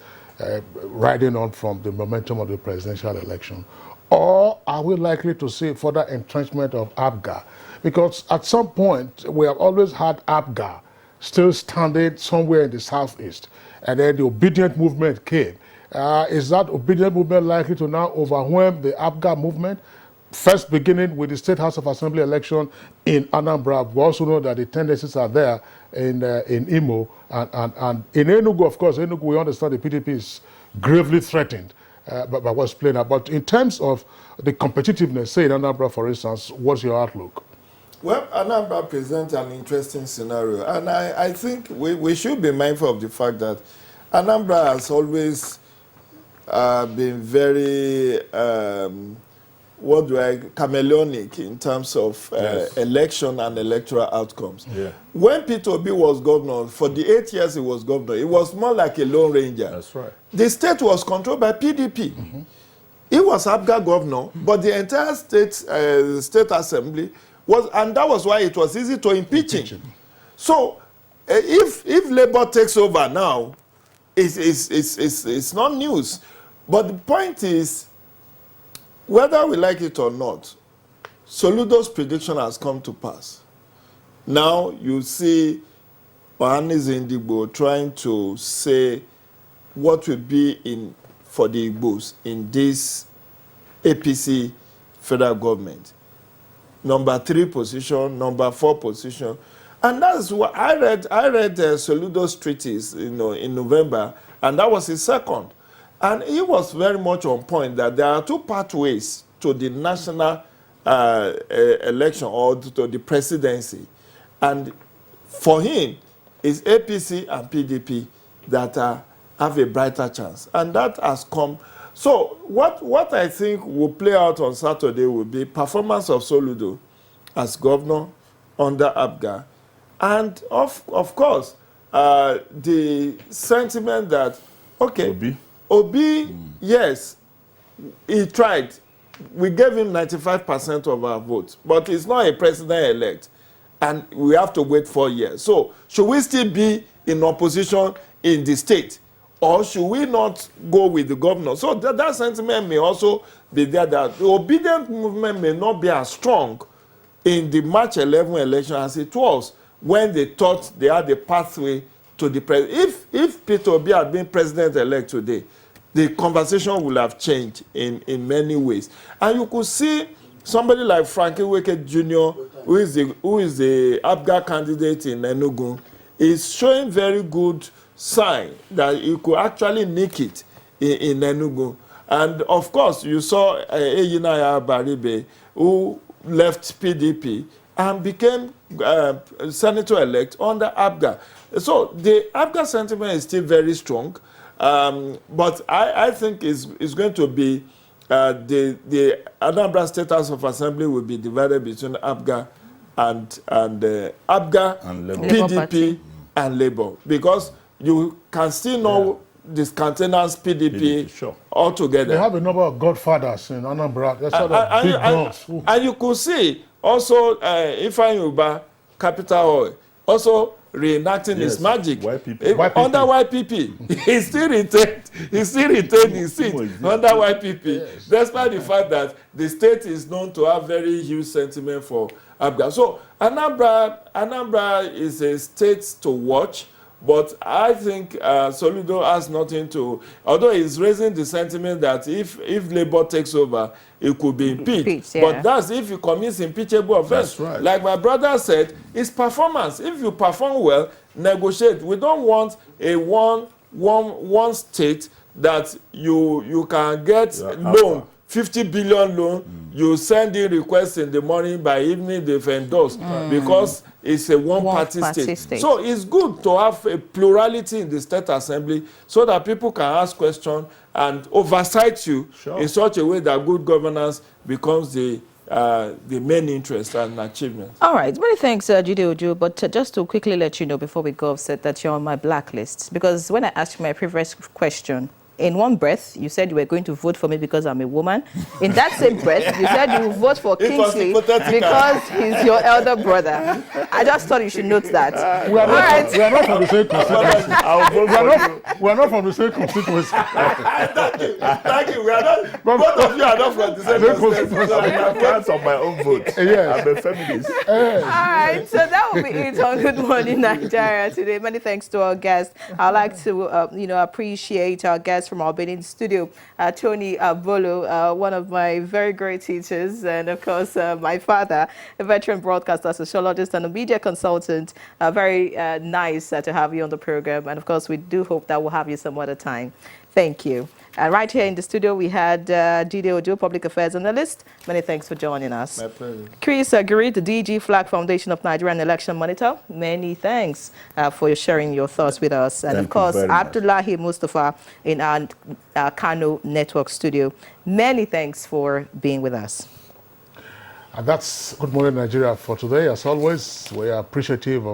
riding on from the momentum of the presidential election? Or are we likely to see further entrenchment of APGA? Because at some point, we have always had APGA still standing somewhere in the southeast, and then the obedient movement came. Is that obedient movement likely to now overwhelm the APGA movement? First beginning with the State House of Assembly election in Anambra. We also know that the tendencies are there in Imo, and in Enugu, of course, we understand the PDP is gravely threatened by what's playing out. But in terms of the competitiveness, say in Anambra, for instance, what's your outlook? Well, Anambra presents an interesting scenario, and I think we should be mindful of the fact that Anambra has always been very, chameleonic in terms of election and electoral outcomes. Yeah. When Peter Obi was governor, for the 8 years he was governor, it was more like a lone ranger. That's right. The state was controlled by PDP. Mm-hmm. He was APGA governor, but the entire state assembly was, and that was why it was easy to impeach him. So, if Labour takes over now, it's not news. But the point is, whether we like it or not, Soludo's prediction has come to pass. Now you see Ohanaeze Ndigbo trying to say what will be for the Igbos in this APC federal government. Number 3 position, number 4 position. And that's what I read Soludo's treatise in November, and that was his second. And he was very much on point that there are 2 pathways to the national election or to the presidency. And for him, it's APC and PDP that have a brighter chance. And that has come. So what I think will play out on Saturday will be performance of Soludo as governor under APGA. And of course, the sentiment that, okay, Obi, yes, he tried. We gave him 95% of our votes, but he's not a president-elect, and we have to wait 4 years. So should we still be in opposition in the state? Or should we not go with the governor? So that sentiment may also be there, that the obedient movement may not be as strong in the March 11 election as it was when they thought they had a pathway to the president. If Peter Obi had been president-elect today, the conversation would have changed in many ways. And you could see somebody like Frankie Weke Jr., who is the ABGA candidate in Enugu, is showing very good sign that he could actually nick it in Enugu. And of course, you saw Eyinaya Baribe, who left PDP and became senator-elect under ABGA. So the ABGA sentiment is still very strong, but I think it's going to be the Anambra State House of Assembly will be divided between ABGA and ABGA, and PDP, and Labour, because you can still know discountenance PDP sure. altogether. They have a number of godfathers in Anambra. They're sort of big guns. And you could see also Ifeanyi Uba, Capital Oil, also reenacting his magic YPP. Under YPP. He still retained his seat under YPP, yes. Despite the fact that the state is known to have very huge sentiment for ABGA. So Anambra is a state to watch. But I think Soludo has nothing to, although he's raising the sentiment that if Labour takes over, it could be impeached. Yeah. But that's if he commits impeachable offense. Right. Like my brother said, it's performance. If you perform well, negotiate. We don't want a one state that you can get loan, 50 billion loan, you send in requests in the morning, by evening they've endorsed, because it's a one-party state. So it's good to have a plurality in the State Assembly so that people can ask questions and oversight you in such a way that good governance becomes the main interest and achievement. All right, many thanks, Jide Ojo. But just to quickly let you know before we go, I've said that you're on my blacklist, because when I asked my previous question, in one breath, you said you were going to vote for me because I'm a woman. In that same breath, you said you would vote for Kingsley because he's your elder brother. I just thought you should note that. We are not from the same constituency. We are not from the same constituency. Thank you. We are not. Both of you are not from the same constituency. I plans on my own vote. Yes. I'm a feminist. All right, so that will be it on Good Morning Nigeria today. Many thanks to our guests. I'd like to, appreciate our guests from our Benin studio, Tony Bolo, one of my very great teachers, and of course my father, a veteran broadcaster, sociologist, and a media consultant. Very nice to have you on the program, and of course we do hope that we'll have you some other time. Thank you. And right here in the studio, we had Jide Ojo, Public Affairs Analyst. Many thanks for joining us. My pleasure. Chris Aguri, the DG Flag Foundation of Nigerian Election Monitor. Many thanks for sharing your thoughts with us. And of course, Abdullahi Mustafa in our Kano Network studio. Many thanks for being with us. And that's Good Morning Nigeria for today. As always, we are appreciative of